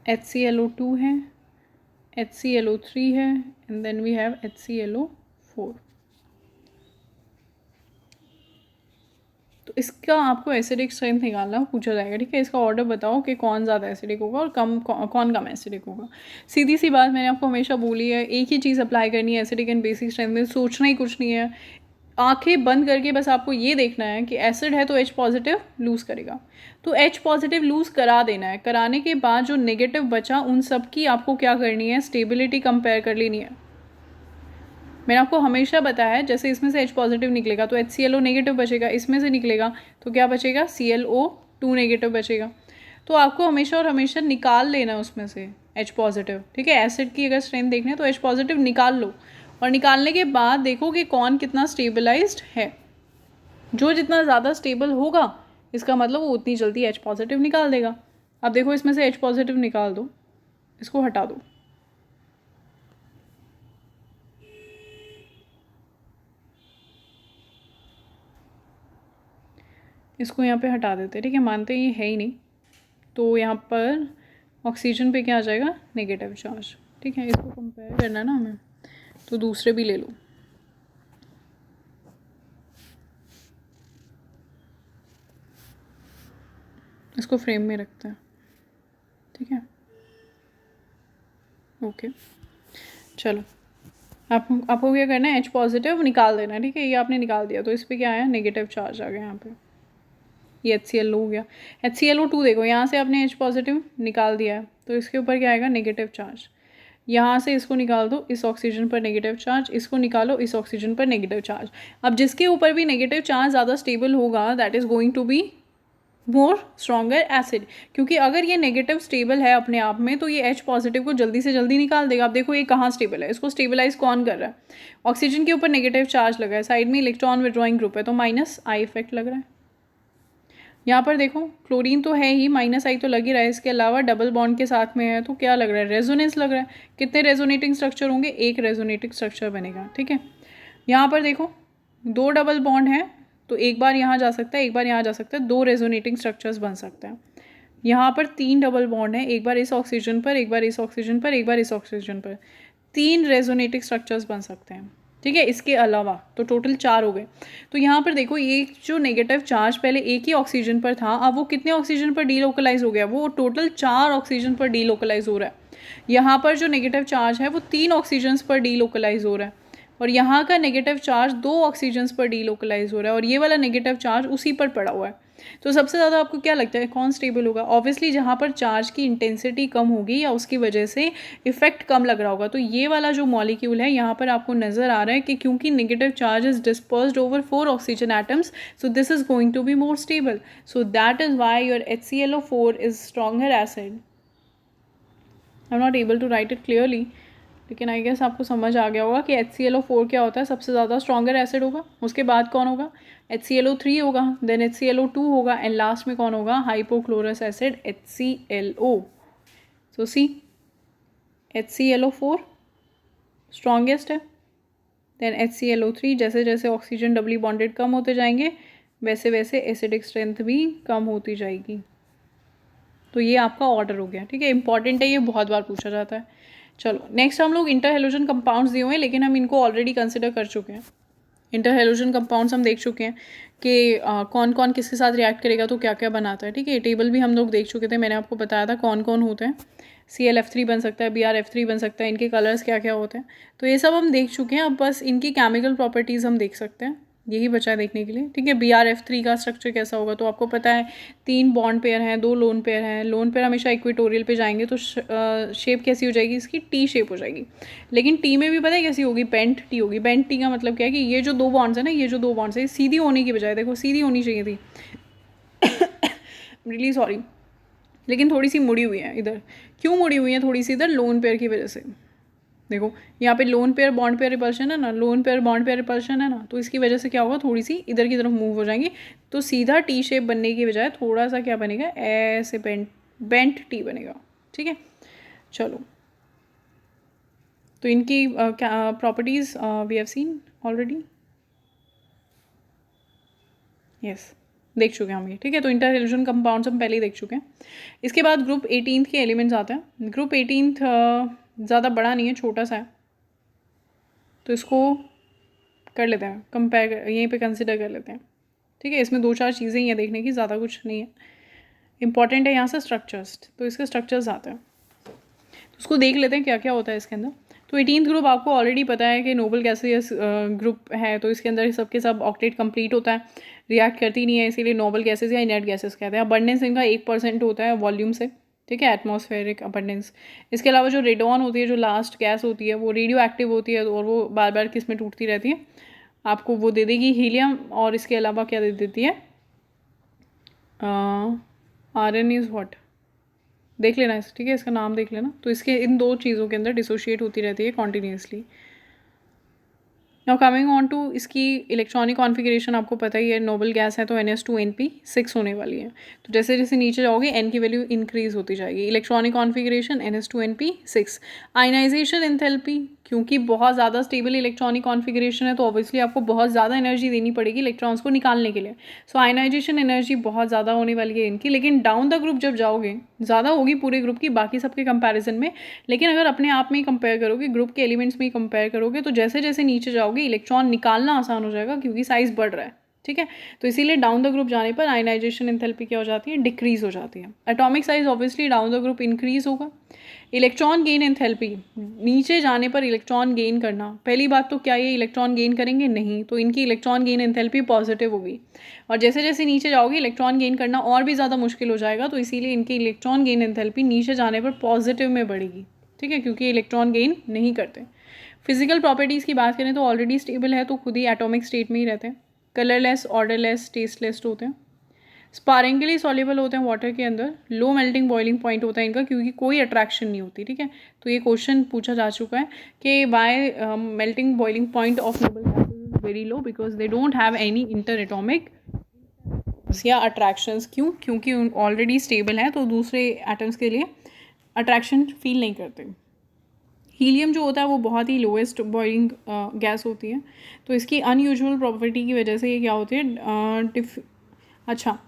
HClO2 है, HClO3 है, and then we have HClO4. तो इसका आपको एसिडिक स्ट्रेंथ निकालना पूछा जाएगा. ठीक है, इसका ऑर्डर बताओ कि कौन ज़्यादा एसिडिक होगा और कौन कम एसिडिक होगा. सीधी सी बात मैंने आपको हमेशा बोली है, एक ही चीज़ अप्लाई करनी है एसिडिक एंड बेसिक स्ट्रेंथ में, सोचना ही कुछ नहीं है. आंखें बंद करके बस आपको ये देखना है कि एसिड है तो H पॉजिटिव लूज़ करेगा, तो H पॉजिटिव लूज़ करा देना है. कराने के बाद जो नेगेटिव बचा उन सब की आपको क्या करनी है? स्टेबिलिटी कंपेयर कर लेनी है. मैंने आपको हमेशा बताया है, जैसे इसमें से H पॉजिटिव निकलेगा तो HClO नेगेटिव बचेगा, इसमें से निकलेगा तो क्या बचेगा? ClO2 नेगेटिव बचेगा. तो आपको हमेशा और हमेशा निकाल लेना उसमें से H पॉजिटिव. ठीक है, एसिड की अगर स्ट्रेंथ देखना है तो H पॉजिटिव निकाल लो और निकालने के बाद देखो कि कौन कितना स्टेबलाइज्ड है. जो जितना ज़्यादा स्टेबल होगा इसका मतलब वो उतनी जल्दी H पॉजिटिव निकाल देगा. अब देखो, इसमें से H पॉजिटिव निकाल दो, इसको हटा दो. इसको यहाँ पे हटा देते हैं. ठीक है, मानते ये है ही नहीं, तो यहाँ पर ऑक्सीजन पे क्या आ जाएगा? Negative charge. ठीक है, इसको कंपेयर करना है ना हमें, तो दूसरे भी ले लो. इसको फ्रेम में रखते हैं. ठीक है, ओके, चलो आपको क्या करना है, H पॉजिटिव निकाल देना है, ठीक है। ये आपने निकाल दिया तो इस पर क्या आया, नेगेटिव चार्ज आ गया यहाँ पे, ये HCl हो गया। HClO2 देखो, यहाँ से आपने H पॉजिटिव निकाल दिया है तो इसके ऊपर क्या आएगा, नेगेटिव चार्ज। यहाँ से इसको निकाल दो, इस ऑक्सीजन पर नेगेटिव चार्ज, इसको निकालो, इस ऑक्सीजन पर नेगेटिव चार्ज। अब जिसके ऊपर भी नेगेटिव चार्ज ज़्यादा स्टेबल होगा that is going to be more stronger acid, क्योंकि अगर ये नेगेटिव स्टेबल है अपने आप में तो ये H पॉजिटिव को जल्दी से जल्दी निकाल देगा। अब देखो ये कहाँ स्टेबल है, इसको स्टेबलाइज कौन कर रहा है, ऑक्सीजन के ऊपर नेगेटिव चार्ज लगा है, साइड में इलेक्ट्रॉन विड्रॉइंग ग्रुप है तो माइनस आई इफेक्ट लग रहा है। यहाँ पर देखो क्लोरीन तो है ही, माइनस आई तो लग ही रहा है, इसके अलावा डबल बॉन्ड के साथ में है तो क्या लग रहा है, रेजोनेंस लग रहा है। कितने रेजोनेटिंग स्ट्रक्चर होंगे, एक रेजोनेटिंग स्ट्रक्चर बनेगा, ठीक है। यहाँ पर देखो 2 डबल बॉन्ड हैं तो एक बार यहाँ जा सकता है, एक बार यहाँ जा सकता है, 2 रेजोनेटिंग स्ट्रक्चर्स बन सकते हैं। यहाँ पर 3 डबल बॉन्ड हैं, एक बार इस ऑक्सीजन पर, एक बार इस ऑक्सीजन पर, एक बार इस ऑक्सीजन पर, 3 रेजोनेटिंग स्ट्रक्चर्स बन सकते हैं, ठीक है। इसके अलावा तो टोटल 4 हो गए। तो यहाँ पर देखो ये जो नेगेटिव चार्ज पहले एक ही ऑक्सीजन पर था, अब वो कितने ऑक्सीजन पर डीलोकलाइज हो गया, वो टोटल 4 ऑक्सीजन पर डीलोकलाइज हो रहा है। यहाँ पर जो नेगेटिव चार्ज है वो 3 ऑक्सीजन पर डीलोकलाइज हो रहा है और यहाँ का नेगेटिव चार्ज 2 ऑक्सीजन पर डीलोकलाइज हो रहा है और ये वाला नेगेटिव चार्ज उसी पर पड़ा हुआ है। तो सबसे ज़्यादा आपको क्या लगता है कौन स्टेबल होगा, ऑब्वियसली जहाँ पर चार्ज की इंटेंसिटी कम होगी या उसकी वजह से इफेक्ट कम लग रहा होगा। तो ये वाला जो मॉलिक्यूल है यहाँ पर आपको नज़र आ रहा है कि क्योंकि negative charge is dispersed over 4 oxygen atoms, so this is going to be more stable, so that is why your HClO4 is stronger acid. I am not able to write it clearly, लेकिन आई गेस आपको समझ आ गया होगा कि HClO4 क्या होता है, सबसे ज़्यादा स्ट्रॉन्गर एसिड होगा। उसके बाद कौन होगा, HClO3 होगा, देन HClO2 होगा एंड लास्ट में कौन होगा, हाइपोक्लोरस एसिड HClO। सो सी HClO4 स्ट्रॉन्गेस्ट है, देन HClO3, जैसे जैसे ऑक्सीजन डबली बॉन्डेड कम होते जाएंगे वैसे वैसे एसिडिक स्ट्रेंथ भी कम होती जाएगी। तो ये आपका ऑर्डर हो गया, ठीक है। इंपॉर्टेंट है, ये बहुत बार पूछा जाता है। चलो नेक्स्ट हम लोग इंटर हैलोजन कंपाउंड्स दिए हुए हैं लेकिन हम इनको ऑलरेडी कंसिडर कर चुके हैं। इंटर हैलोजन कंपाउंड्स हम देख चुके हैं कि कौन कौन किसके साथ रिएक्ट करेगा तो क्या क्या बनाता है, ठीक है। टेबल भी हम लोग देख चुके थे, मैंने आपको बताया था कौन कौन होते हैं। ClF3 बन सकता है, BrF3 बन सकता है, इनके कलर्स क्या क्या होते हैं तो ये सब हम देख चुके हैं। अब बस इनकी केमिकल प्रॉपर्टीज़ हम देख सकते हैं, यही बचा है देखने के लिए, ठीक है। BrF3 का स्ट्रक्चर कैसा होगा तो आपको पता है 3 बॉन्ड पेयर हैं, 2 लोन पेयर हैं, लोन पेयर हमेशा इक्वेटोरियल पे जाएंगे तो शेप कैसी हो जाएगी इसकी, टी शेप हो जाएगी। लेकिन टी में भी पता है कैसी होगी, बेंट टी होगी। बेंट टी का मतलब क्या है कि ये जो 2 बॉन्ड्स है ना, ये जो 2 बॉन्ड्स है सीधी होने की बजाय देखो सीधी होनी चाहिए थी रियली सॉरी, लेकिन थोड़ी सी मुड़ी हुई है इधर। क्यों मुड़ी हुई है थोड़ी सी इधर, लोन पेयर की वजह से। देखो यहाँ पे lone pair bond pair repulsion है ना, lone pair bond pair repulsion है ना, तो इसकी वजह से क्या होगा, थोड़ी सी इधर की तरफ मूव हो जाएंगी तो सीधा टी शेप बनने की बजाय थोड़ा सा क्या बनेगा, ऐसे बेंट टी बनेगा, ठीक है। चलो तो इनकी properties we have seen already, yes देख चुके हैं हम ये, ठीक है। तो इंटर हैलोजन कंपाउंड्स हम पहले ही देख चुके हैं। इसके बाद ग्रुप 18 के एलिमेंट्स आते हैं। ग्रुप 18 ज़्यादा बड़ा नहीं है, छोटा सा है, तो इसको कर लेते हैं कंपेयर, यहीं पे कंसिडर कर लेते हैं, ठीक है। इसमें 2-4 चीज़ें ही हैं देखने की, ज़्यादा कुछ नहीं है। इंपॉर्टेंट है यहाँ से स्ट्रक्चर्स, तो इसके स्ट्रक्चर्स आते हैं तो उसको देख लेते हैं क्या क्या होता है इसके अंदर। तो 18th ग्रुप आपको ऑलरेडी पता है कि नोबल गैसेस ग्रुप है, तो इसके अंदर सबके सब ऑक्टेट कंप्लीट होता है, रिएक्ट करती नहीं है, इसीलिए नोबल गैसेस या इनर्ट गैसेस कहते हैं। अबंडेंस इनका 1% होता है वॉल्यूम से, ठीक है, एटमॉस्फेरिक अबंडेंस। इसके अलावा जो रेडॉन होती है, जो लास्ट गैस होती है, वो रेडियो एक्टिव होती है और वो बार बार किस में टूटती रहती है, आपको वो दे देगी हीलियम, और इसके अलावा क्या दे देती है, आर्गन इज़ व्हाट, देख लेना इस, ठीक है, इसका नाम देख लेना। तो इसके इन 2 चीज़ों के अंदर डिसोशिएट होती रहती है continuously. Now coming on to इसकी इलेक्ट्रॉनिक कॉन्फ़िगरेशन, आपको पता ही है नोबल गैस है तो NS2Np6 होने वाली है। तो जैसे जैसे नीचे जाओगे N की वैल्यू इंक्रीज होती जाएगी। Electronic configuration NS2Np6। Ionization enthalpy, क्योंकि बहुत ज़्यादा स्टेबल इलेक्ट्रॉनिक कॉन्फ़िगरेशन है तो ऑब्वियसली आपको बहुत ज़्यादा एनर्जी देनी पड़ेगी इलेक्ट्रॉन्स को निकालने के लिए। सो आयनाइजेशन एनर्जी बहुत ज़्यादा होने वाली है इनकी, लेकिन डाउन द ग्रुप जब जाओगे ज़्यादा होगी पूरे ग्रुप की बाकी सबके कंपैरिजन में। लेकिन अगर अपने आप में ही कंपेयर करोगे, ग्रुप के एलिमेंट्स में ही कंपेयर करोगे, तो जैसे जैसे नीचे जाओगे इलेक्ट्रॉन निकालना आसान हो जाएगा क्योंकि साइज़ बढ़ रहा है, ठीक है। तो इसीलिए डाउन द ग्रुप जाने पर आयनाइजेशन एंथैल्पी क्या हो जाती है, डिक्रीज हो जाती है। Atomic size obviously down the group increase होगा। इलेक्ट्रॉन गेन एंथैल्पी, नीचे जाने पर इलेक्ट्रॉन गेन करना, पहली बात तो क्या ये इलेक्ट्रॉन गेन करेंगे, नहीं, तो इनकी इलेक्ट्रॉन गेन एंथैल्पी पॉजिटिव होगी। और जैसे जैसे नीचे जाओगे इलेक्ट्रॉन गेन करना और भी ज़्यादा मुश्किल हो जाएगा, तो इसीलिए इनकी इलेक्ट्रॉन गेन एंथैल्पी नीचे जाने पर पॉजिटिव में बढ़ेगी। ठीक है, क्योंकि इलेक्ट्रॉन गेन नहीं करते। फिजिकल प्रॉपर्टीज़ की बात करें तो ऑलरेडी स्टेबल है, तो खुद ही एटॉमिक स्टेट में ही रहते हैं। कलरलेस, ऑर्डरलेस, टेस्टलेस होते हैं। स्पारेंगली सॉल्युबल होते हैं वाटर के अंदर। लो मेल्टिंग बॉइलिंग पॉइंट होता है इनका, क्योंकि कोई अट्रैक्शन नहीं होती। ठीक है, तो ये क्वेश्चन पूछा जा चुका है कि why melting boiling point of noble gases is very low, because they don't have any interatomic या अट्रैक्शंस। क्यों? क्योंकि ऑलरेडी स्टेबल है, तो दूसरे एटम्स के लिए अट्रैक्शन फील नहीं करते। हीलियम जो होता है वो बहुत ही लोएस्ट बॉइलिंग गैस होती है, तो इसकी अनयूजुअल प्रॉपर्टी की वजह से ये क्या होती है, अच्छा,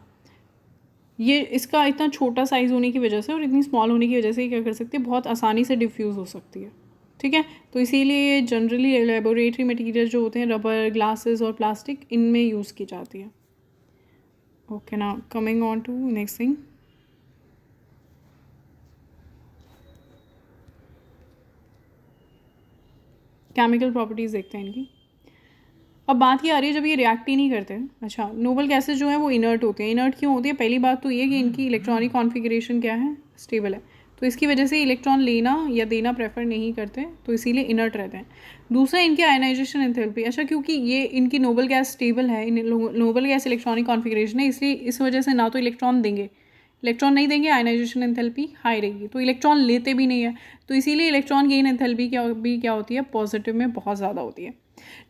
ये इसका इतना छोटा साइज़ होने की वजह से और इतनी स्मॉल होने की वजह से ये क्या कर सकती है, बहुत आसानी से डिफ्यूज़ हो सकती है। ठीक है, तो इसीलिए जनरली लेबोरेटरी मटेरियल जो होते हैं, रबर, ग्लासेस और प्लास्टिक, इनमें यूज़ की जाती है। Okay, now coming on to next thing. Chemical properties देखते हैं इनकी। अब बात ये आ रही है जब ये रिएक्ट ही नहीं करते। अच्छा, नोबल गैसेज जो है वो इनर्ट होते हैं। इनर्ट क्यों होती है? पहली बात तो ये कि इनकी इलेक्ट्रॉनिक कॉन्फ़िगरेशन क्या है, स्टेबल है, तो इसकी वजह से इलेक्ट्रॉन लेना या देना प्रेफर नहीं करते, तो इसीलिए इनर्ट रहते हैं। दूसरा, इनकी आयनाइजेशन एंथैल्पी। अच्छा, क्योंकि ये इनकी नोबल गैस स्टेबल है, नोबल गैस इलेक्ट्रॉनिक कॉन्फ़िगरेशन है, इसलिए इस वजह से ना तो इलेक्ट्रॉन देंगे, इलेक्ट्रॉन नहीं देंगे, आयनाइजेशन एंथैल्पी हाई रहेगी, तो इलेक्ट्रॉन लेते भी नहीं है, तो इसीलिए इलेक्ट्रॉन गेन एंथैल्पी क्या होती है, पॉजिटिव में बहुत ज़्यादा होती है।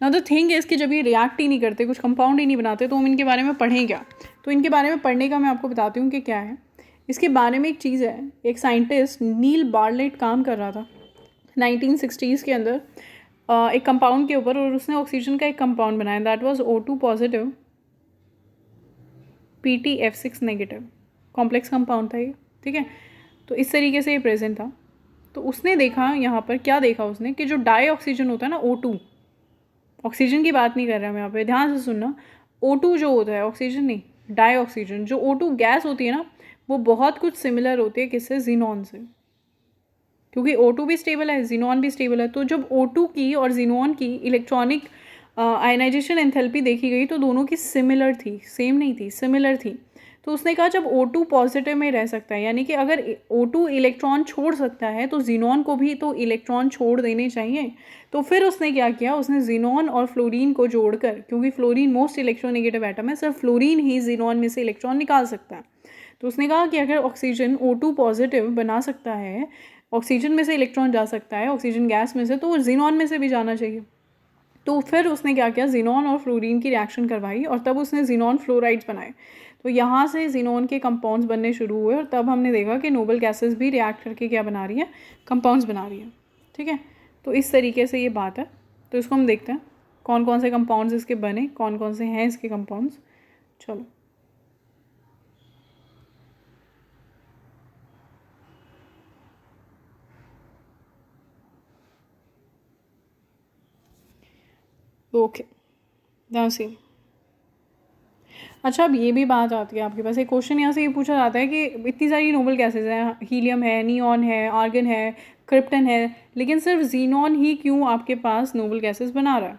नाउ द थिंग इज़ कि जब ये रिएक्ट ही नहीं करते, कुछ कंपाउंड ही नहीं बनाते, तो हम इनके बारे में पढ़ें क्या? तो इनके बारे में पढ़ने का मैं आपको बताती हूँ कि क्या है। इसके बारे में एक चीज़ है, एक साइंटिस्ट नील बार्लेट काम कर रहा था 1960s के अंदर एक कंपाउंड के ऊपर, और उसने ऑक्सीजन का एक कंपाउंड बनाया, that was O2 positive PtF6 negative, complex compound था ये। ठीक है, तो इस तरीके से ये प्रेजेंट था। तो उसने देखा यहाँ पर, क्या देखा उसने, कि जो डाई ऑक्सीजन होता है ना, O2, ऑक्सीजन की बात नहीं कर रहा मैं यहाँ पे, ध्यान से सुनना, O2 जो होता है, ऑक्सीजन नहीं, डाई ऑक्सीजन, जो O2 गैस होती है ना, वो बहुत कुछ सिमिलर होती है किससे, जीनॉन से, क्योंकि O2 भी स्टेबल है, जीनॉन भी स्टेबल है। तो जब O2 की और जीनॉन की इलेक्ट्रॉनिक आयनाइजेशन एंथैल्पी देखी गई, तो दोनों की सिमिलर थी, सेम नहीं थी, सिमिलर थी। तो उसने कहा जब O2 पॉजिटिव में रह सकता है, यानी कि अगर O2 इलेक्ट्रॉन छोड़ सकता है, तो जीनॉन को भी तो इलेक्ट्रॉन छोड़ देने चाहिए। तो फिर उसने क्या किया, उसने जीनॉन और फ्लोरीन को जोड़कर, क्योंकि फ्लोरीन मोस्ट इलेक्ट्रोनेगेटिव एटम है, सिर्फ फ्लोरीन ही जीनॉन में से इलेक्ट्रॉन निकाल सकता है। तो उसने कहा कि अगर ऑक्सीजन O2 पॉजिटिव बना सकता है, ऑक्सीजन में से इलेक्ट्रॉन जा सकता है, ऑक्सीजन गैस में से, तो जीनॉन में से भी जाना चाहिए। तो फिर उसने क्या किया, जीनॉन और फ्लोरीन की रिएक्शन करवाई, और तब उसने जीनॉन फ्लोराइड्स बनाए। तो यहाँ से जीनॉन के कंपाउंड्स बनने शुरू हुए, और तब हमने देखा कि नोबल गैसेस भी रिएक्ट करके क्या बना रही है, कंपाउंड्स बना रही है। ठीक है, तो इस तरीके से ये बात है। तो इसको हम देखते हैं कौन कौन से कंपाउंड्स इसके बने, कौन कौन से हैं इसके कंपाउंड्स। चलो, ओके, ध्यान से। अच्छा, अब ये भी बात आती है आपके पास, एक क्वेश्चन यहाँ से ये पूछा जाता है कि इतनी सारी नोबल गैसेज हैं, हीलियम है, नियॉन है, आर्गन है, क्रिप्टन है, लेकिन सिर्फ जीनॉन ही क्यों आपके पास नोबल गैसेज बना रहा है,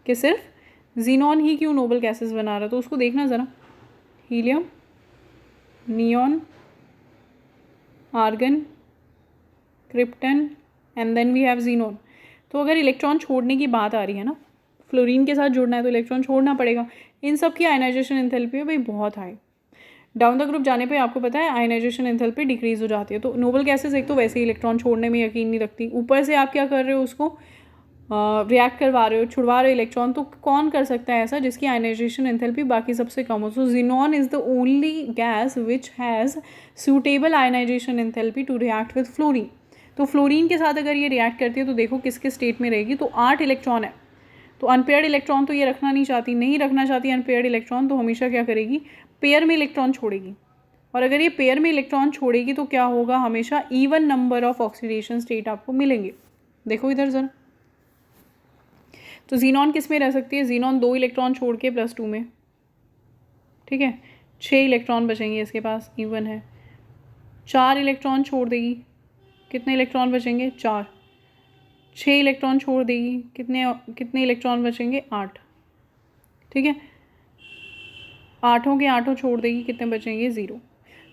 कि सिर्फ जीनॉन ही क्यों नोबल गैसेज बना रहा है? तो उसको देखना ज़रा, helium, neon, argon, krypton, and then we have xenon. तो अगर इलेक्ट्रॉन छोड़ने की बात आ रही है ना, फ्लोरीन के साथ जुड़ना है तो इलेक्ट्रॉन छोड़ना पड़ेगा। इन सब की आयनाइजेशन एंथैल्पी है भाई बहुत हाई। डाउन द ग्रुप जाने पे आपको पता है आयनाइजेशन एंथैल्पी डिक्रीज हो जाती है। तो नोबल गैसेस एक तो वैसे ही इलेक्ट्रॉन छोड़ने में यकीन नहीं रखती, ऊपर से आप क्या कर रहे हो, उसको रिएक्ट करवा रहे हो, छुड़वा रहे हो इलेक्ट्रॉन। तो कौन कर सकता है ऐसा जिसकी आयनाइजेशन एंथैल्पी बाकी सबसे कम हो? So xenon is the only gas which has suitable ionization enthalpy to react with fluorine. तो फ्लोरीन के साथ अगर ये रिएक्ट करती है तो देखो किस किस स्टेट में रहेगी। तो 8 इलेक्ट्रॉन है, तो अनपेयर्ड इलेक्ट्रॉन तो ये रखना नहीं चाहती, नहीं रखना चाहती अनपेयर्ड इलेक्ट्रॉन, तो हमेशा क्या करेगी, पेयर में इलेक्ट्रॉन छोड़ेगी। और अगर ये पेयर में इलेक्ट्रॉन छोड़ेगी तो क्या होगा, हमेशा even number of oxidation state आपको मिलेंगे। देखो इधर ज़रा, तो जीनॉन किस में रह सकती है, जीनॉन 2 इलेक्ट्रॉन छोड़ के +2 में, ठीक है, 6 इलेक्ट्रॉन बचेंगे इसके पास, इवन है। 4 इलेक्ट्रॉन छोड़ देगी, कितने इलेक्ट्रॉन बचेंगे, 4। 6 इलेक्ट्रॉन छोड़ देगी, कितने इलेक्ट्रॉन बचेंगे, 8, ठीक है। 8 के 8 छोड़ देगी, कितने बचेंगे, 0।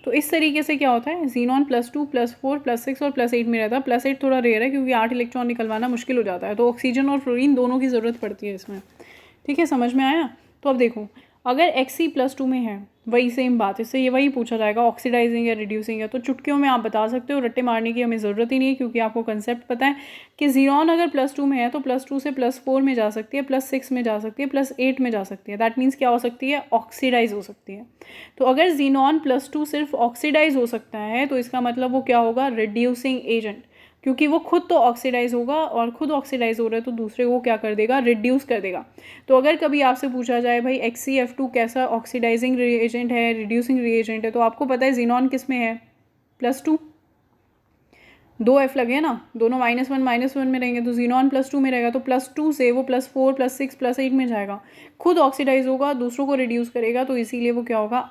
तो इस तरीके से क्या होता है, जीनॉन +2 +4 +6 और +8 में रहता है। +8 थोड़ा रेयर है क्योंकि 8 इलेक्ट्रॉन निकलवाना मुश्किल हो जाता है, तो ऑक्सीजन और फ्लोरीन दोनों की ज़रूरत पड़ती है इसमें, ठीक है, समझ में आया। तो अब देखो, अगर Xc+2 में है, वही सेम बात, इससे ये वही पूछा जाएगा ऑक्सीडाइजिंग या रिड्यूसिंग है, तो चुटकियों में आप बता सकते हो, रट्टे मारने की हमें ज़रूरत ही नहीं है क्योंकि आपको कंसेप्ट पता है कि जीनॉन अगर +2 में है तो +2 से +4 में जा सकती है, +6 में जा सकती है, +8 में जा सकती है। दैट मीन्स क्या हो सकती है, ऑक्सीडाइज हो सकती है। तो अगर जीनॉन +2 सिर्फ ऑक्सीडाइज हो सकता है तो इसका मतलब वो क्या होगा, रिड्यूसिंग एजेंट, क्योंकि वो खुद तो ऑक्सीडाइज होगा और खुद ऑक्सीडाइज हो रहा है तो दूसरे को क्या कर देगा, रिड्यूस कर देगा। तो अगर कभी आपसे पूछा जाए भाई XeF2 कैसा ऑक्सीडाइजिंग रिएजेंट है, रिड्यूसिंग रिएजेंट है, तो आपको पता है जीनॉन किस में है, +2, 2 F लगे ना, दोनों -1 में रहेंगे, तो जीनॉन +2 में रहेगा, तो +2 से वो +4 +6 +8 में जाएगा, खुद ऑक्सीडाइज होगा, दूसरों को रिड्यूस करेगा, तो इसीलिए वो क्या होगा,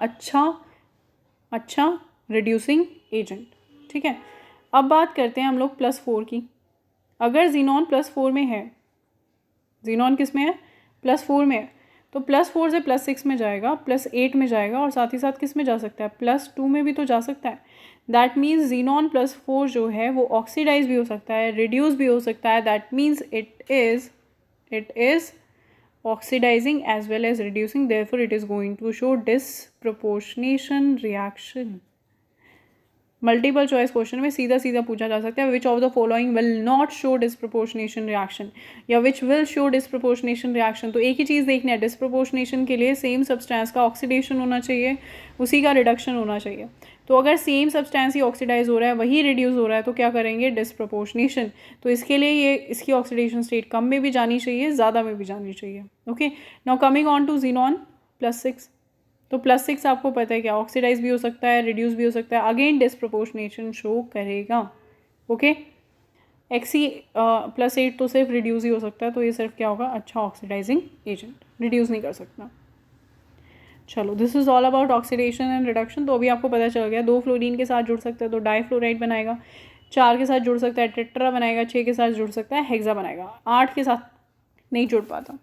अच्छा रिड्यूसिंग एजेंट, ठीक है। अब बात करते हैं हम लोग +4 की। अगर जीनॉन +4 में है, जीनॉन किस में है, +4 में है, तो +4 से +6 में जाएगा, +8 में जाएगा और साथ ही साथ किस में जा सकता है, +2 में भी तो जा सकता है। दैट मीन्स जीनॉन +4 जो है वो ऑक्सीडाइज भी हो सकता है, रिड्यूस भी हो सकता है। That means it is oxidizing as well as reducing, therefore it is going to show disproportionation reaction। Multiple choice question में सीधा सीधा पूछा जा सकता है, which of the following will not show disproportionation reaction या which will show disproportionation reaction. तो एक ही चीज़ देखनी है, डिस्प्रपोर्शनेशन के लिए सेम सब्सटेंस का ऑक्सीडेशन होना चाहिए, उसी का रिडक्शन होना चाहिए। तो अगर सेम सब्सटेंस ही ऑक्सीडाइज हो रहा है, वही रिड्यूस हो रहा है, तो क्या करेंगे, डिस्प्रपोर्शनेशन। तो इसके लिए ये इसकी ऑक्सीडेशन स्टेट कम में भी जानी चाहिए, ज़्यादा में भी जानी चाहिए। Okay, now coming on to xenon +6। तो +6 आपको पता है क्या, ऑक्सीडाइज भी हो सकता है, रिड्यूस भी हो सकता है, अगेन डिस्प्रपोर्शनेशन शो करेगा। ओके, Xe+8 तो सिर्फ रिड्यूस ही हो सकता है, तो ये सिर्फ क्या होगा, अच्छा ऑक्सीडाइजिंग एजेंट, रिड्यूस नहीं कर सकता। चलो, this is all about oxidation and reduction. तो अभी आपको पता चल गया, 2 फ्लोरीन के साथ जुड़ सकता है तो डाईफ्लोराइड बनाएगा, 4 के साथ जुड़ सकता है टेट्रा बनाएगा, 6 के साथ जुड़ सकता है हेक्सा बनाएगा, 8 के साथ नहीं जुड़ पाता,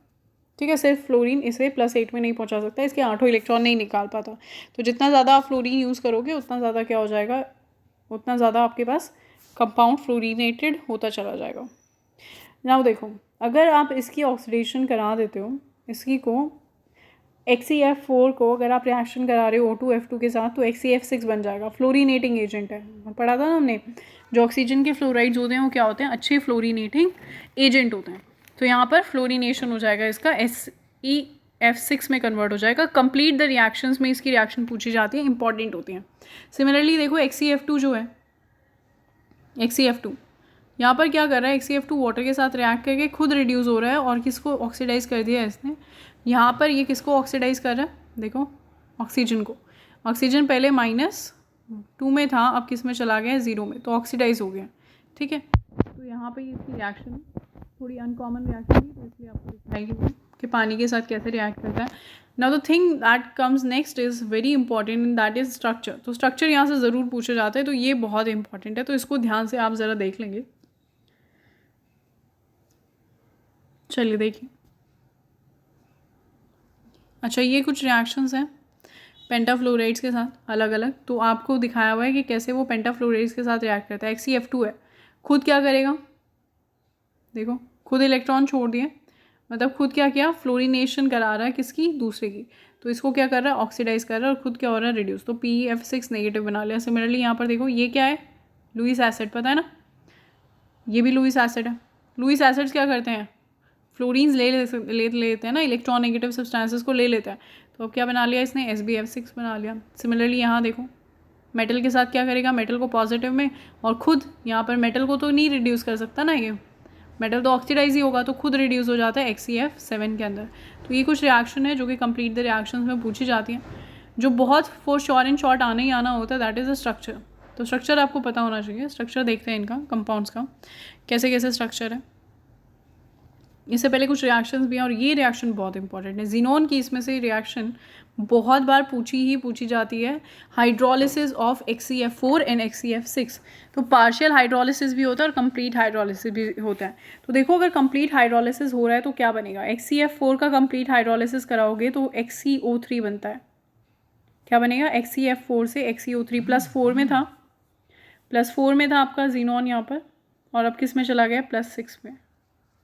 ठीक है। सिर्फ फ्लोरीन इसे +8 में नहीं पहुंचा सकता, इसके 8 इलेक्ट्रॉन नहीं निकाल पाता। तो जितना ज़्यादा आप फ्लोरीन यूज़ करोगे उतना ज़्यादा क्या हो जाएगा, उतना ज़्यादा आपके पास कंपाउंड फ्लोरीनेटेड होता चला जाएगा। नाउ देखो, अगर आप इसकी ऑक्सीडेशन करा देते हो, इसकी को XeF4 को अगर आप रिएक्शन करा रहे हो O2F2 के साथ, तो XeF6 बन जाएगा, फ्लोरीनेटिंग एजेंट है, पढ़ा था ना हमने। जो ऑक्सीजन के फ्लोराइड्स होते हैं वो क्या होते हैं, अच्छे फ्लोरीनेटिंग एजेंट होते हैं। तो यहाँ पर फ्लोरीनेशन हो जाएगा, इसका SeF6 में कन्वर्ट हो जाएगा। कंप्लीट द रिएक्शंस में इसकी रिएक्शन पूछी जाती है, इंपॉर्टेंट होती हैं। सिमिलरली देखो, XeF2 जो है, XeF2 यहाँ पर क्या कर रहा है, XeF2 वाटर के साथ रिएक्ट करके खुद रिड्यूस हो रहा है और किसको ऑक्सीडाइज कर दिया है इसने, यहाँ पर ये किसको ऑक्सीडाइज कर रहा है, देखो ऑक्सीजन को। ऑक्सीजन पहले -2 में था, अब किस में चला गया है, 0 में, तो ऑक्सीडाइज हो गया, ठीक है। तो यहाँ पर ये इसकी रिएक्शन थोड़ी अनकॉमन रिएक्शन है, तो इसलिए आपको दिखाएगी कि पानी के साथ कैसे रिएक्ट करता है। Now the thing that comes next is very important, and that is structure. तो स्ट्रक्चर यहाँ से ज़रूर पूछे जाते हैं, तो ये बहुत इंपॉर्टेंट है, तो इसको ध्यान से आप ज़रा देख लेंगे। चलिए देखिए, अच्छा ये कुछ रिएक्शंस हैं पेंटाफ्लोराइड्स के साथ अलग अलग, तो आपको दिखाया हुआ है कि कैसे वो पेंटाफ्लोराइड्स के साथ रिएक्ट करता है। XeF2 है, खुद क्या करेगा, देखो खुद इलेक्ट्रॉन छोड़ दिए, मतलब खुद क्या किया, फ्लोरीनेशन करा रहा है किसकी, दूसरे की। तो इसको क्या कर रहा है, ऑक्सीडाइज कर रहा है, और खुद क्या हो रहा है, रिड्यूस। तो PF6 नेगेटिव बना लिया। सिमिलरली यहाँ पर देखो, ये क्या है, लुईस एसिड, पता है ना, ये भी लुईस एसिड है। लुईस एसिड्स क्या करते हैं, फ्लोरीन्स ले लेते हैं ना, इलेक्ट्रॉन नेगेटिव सब्सटेंसेस को ले लेता है। तो अब क्या बना लिया इसने, SbF6 बना लिया। सिमिलरली यहाँ देखो, मेटल के साथ क्या करेगा, मेटल को पॉजिटिव में, और खुद यहाँ पर मेटल को तो नहीं रिड्यूस कर सकता ना, ये मेटल तो ऑक्सीडाइज ही होगा, तो खुद रिड्यूस हो जाता है XeF7 के अंदर। तो ये कुछ रिएक्शन है जो कि कंप्लीट द रिएक्शंस में पूछी जाती हैं, जो बहुत फॉर श्योर एंड शॉर्ट आने ही आना होता है, दैट इज़ अ स्ट्रक्चर। तो स्ट्रक्चर आपको पता होना चाहिए। स्ट्रक्चर देखते हैं इनका, कंपाउंड्स का कैसे कैसे स्ट्रक्चर है। इससे पहले कुछ रिएक्शंस भी हैं और ये रिएक्शन बहुत इंपॉर्टेंट है। जीनोन की इसमें से रिएक्शन बहुत बार पूछी जाती है, hydrolysis of XeF4 and XeF6। तो पार्शियल हाइड्रोलिसिस भी होता है और कंप्लीट हाइड्रोलिसिस भी होता है। तो देखो अगर कंप्लीट हाइड्रोलिसिस हो रहा है तो क्या बनेगा, XeF4 का कंप्लीट हाइड्रोलिसिस कराओगे तो XeO3 बनता है। क्या बनेगा, XeF4 से XeO3 +4 में था, +4 में था आपका जीनोन यहाँ पर, और अब किस में चला गया, +6 में।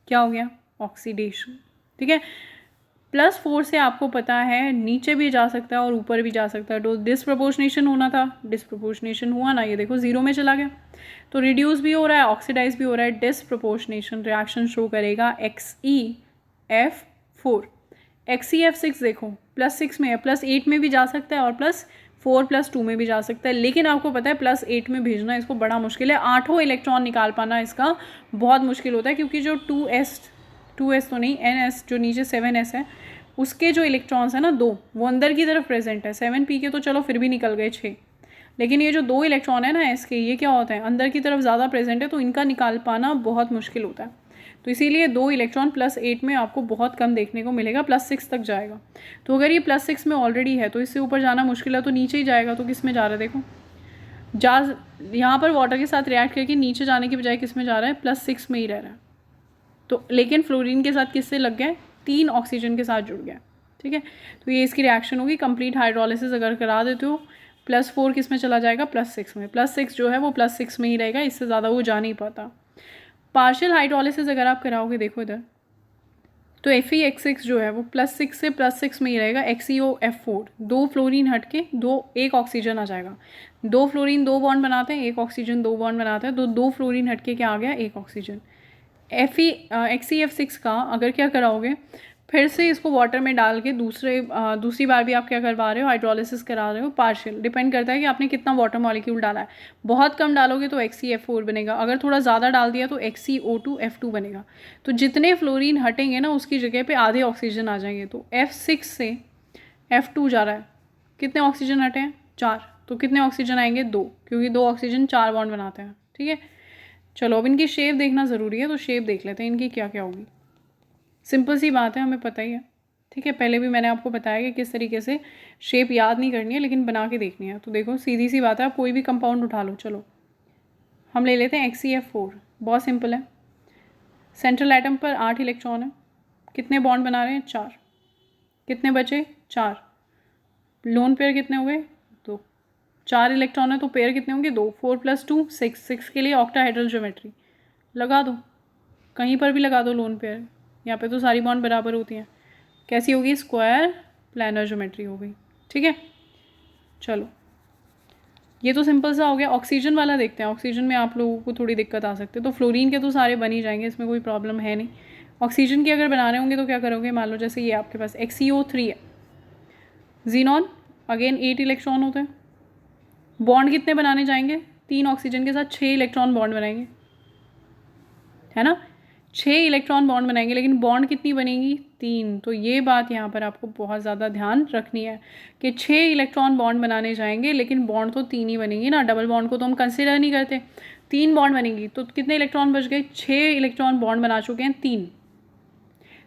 क्या हो गया, ऑक्सीडेशन। ठीक है, +4 से आपको पता है नीचे भी जा सकता है और ऊपर भी जा सकता है। तो डिसप्रपोर्शनेशन होना था, डिसप्रपोर्शनेशन हुआ ना, ये देखो 0 में चला गया। तो रिड्यूस भी हो रहा है, ऑक्सीडाइज भी हो रहा है, डिसप्रपोर्शनेशन रिएक्शन शो करेगा XeF4। XeF6 देखो +6 में है, +8 में भी जा सकता है और +4 +2 में भी जा सकता है, लेकिन आपको पता है +8 में भेजना इसको बड़ा मुश्किल है। 8वां इलेक्ट्रॉन निकाल पाना इसका बहुत मुश्किल होता है, क्योंकि जो 2s तो नहीं, NS जो नीचे 7s है उसके जो इलेक्ट्रॉन्स है ना 2, वो अंदर की तरफ प्रेजेंट है। 7p के तो चलो फिर भी निकल गए 6, लेकिन ये जो 2 इलेक्ट्रॉन है ना S के, ये क्या होता है, अंदर की तरफ ज़्यादा प्रेजेंट है, तो इनका निकाल पाना बहुत मुश्किल होता है। तो इसीलिए 2 इलेक्ट्रॉन +8 में आपको बहुत कम देखने को मिलेगा, +6 तक जाएगा। तो अगर ये +6 में ऑलरेडी है तो इससे ऊपर जाना मुश्किल है, तो नीचे ही जाएगा। तो किस में जा रहा है, देखो यहाँ पर वाटर के साथ रिएक्ट करके नीचे जाने की बजाय किस में जा रहा है, +6 में ही रह रहा है। तो लेकिन फ्लोरीन के साथ किससे लग गया, 3 ऑक्सीजन के साथ जुड़ गया। ठीक है, तो ये इसकी रिएक्शन होगी। कंप्लीट हाइड्रोलिसिस अगर करा देते हो, +4 किस में चला जाएगा, +6 में। +6 जो है वो +6 में ही रहेगा, इससे ज़्यादा वो जा नहीं पाता। पार्शियल हाइड्रोलिसिस अगर आप कराओगे, देखो इधर, तो FeX6 जो है वो +6 से +6 में ही रहेगा। XeOF4 2 फ्लोरीन हट के 1 ऑक्सीजन आ जाएगा। 2 फ्लोरीन 2 बॉन्ड बनाते हैं, 1 ऑक्सीजन 2 बॉन्ड बनाते हैं, तो 2 फ्लोरीन हट के क्या आ गया, 1 ऑक्सीजन। XeF6 का अगर क्या कराओगे, फिर से इसको वाटर में डाल के दूसरी बार भी आप क्या करवा रहे हो, हाइड्रोलिसिस करा रहे हो। पार्शियल डिपेंड करता है कि आपने कितना वाटर मॉलिक्यूल डाला है। बहुत कम डालोगे तो XeF4 बनेगा, अगर थोड़ा ज़्यादा डाल दिया तो XeO2F2 बनेगा। तो जितने फ्लोरीन हटेंगे ना उसकी जगह पे आधे ऑक्सीजन आ जाएंगे। तो F6 से F2 जा रहा है, कितने ऑक्सीजन हटे हैं, 4। तो कितने ऑक्सीजन आएंगे, 2, क्योंकि 2 ऑक्सीजन 4 बॉन्ड बनाते हैं। ठीक है, चलो अब इनकी शेप देखना ज़रूरी है, तो शेप देख लेते हैं इनकी क्या क्या होगी। सिंपल सी बात है, हमें पता ही है। ठीक है, पहले भी मैंने आपको बताया कि किस तरीके से शेप याद नहीं करनी है, लेकिन बना के देखनी है। तो देखो सीधी सी बात है, आप कोई भी कंपाउंड उठा लो। चलो हम ले लेते हैं XeF4, बहुत सिंपल है। सेंट्रल एटम पर 8 इलेक्ट्रॉन है, कितने बॉन्ड बना रहे हैं, 4। कितने बचे, 4। लोन पेयर कितने हो गए, 2। 4 इलेक्ट्रॉन है तो पेयर कितने होंगे, 2। 4 + 2 6। 6 के लिए ऑक्टाहेड्रल ज्योमेट्री लगा दो, कहीं पर भी लगा दो लोन पेयर। यहाँ पे तो सारी बॉन्ड बराबर होती हैं, कैसी होगी, स्क्वायर प्लानर ज्योमेट्री हो गई। ठीक है, चलो ये तो सिंपल सा हो गया। ऑक्सीजन वाला देखते हैं, ऑक्सीजन में आप लोगों को थोड़ी दिक्कत आ सकती है। तो फ्लोरीन के तो सारे बन ही जाएंगे, इसमें कोई प्रॉब्लम है नहीं। ऑक्सीजन के अगर बनाने होंगे तो क्या करोगे, मान लो जैसे ये आपके पास XeO3 है, जीनॉन अगेन 8 इलेक्ट्रॉन होते हैं। बॉन्ड कितने बनाने जाएंगे, 3 ऑक्सीजन के साथ 6 इलेक्ट्रॉन बॉन्ड बनाएंगे, है ना, 6 इलेक्ट्रॉन बॉन्ड बनाएंगे, लेकिन बॉन्ड कितनी बनेगी, 3। तो ये बात यहाँ पर आपको बहुत ज़्यादा ध्यान रखनी है कि 6 इलेक्ट्रॉन बॉन्ड बनाने जाएंगे, लेकिन बॉन्ड तो 3 ही बनेंगी ना। डबल बॉन्ड को तो हम कंसिडर नहीं करते, 3 बॉन्ड बनेंगी। तो कितने इलेक्ट्रॉन बच गए, 6 इलेक्ट्रॉन बॉन्ड बना चुके हैं 3।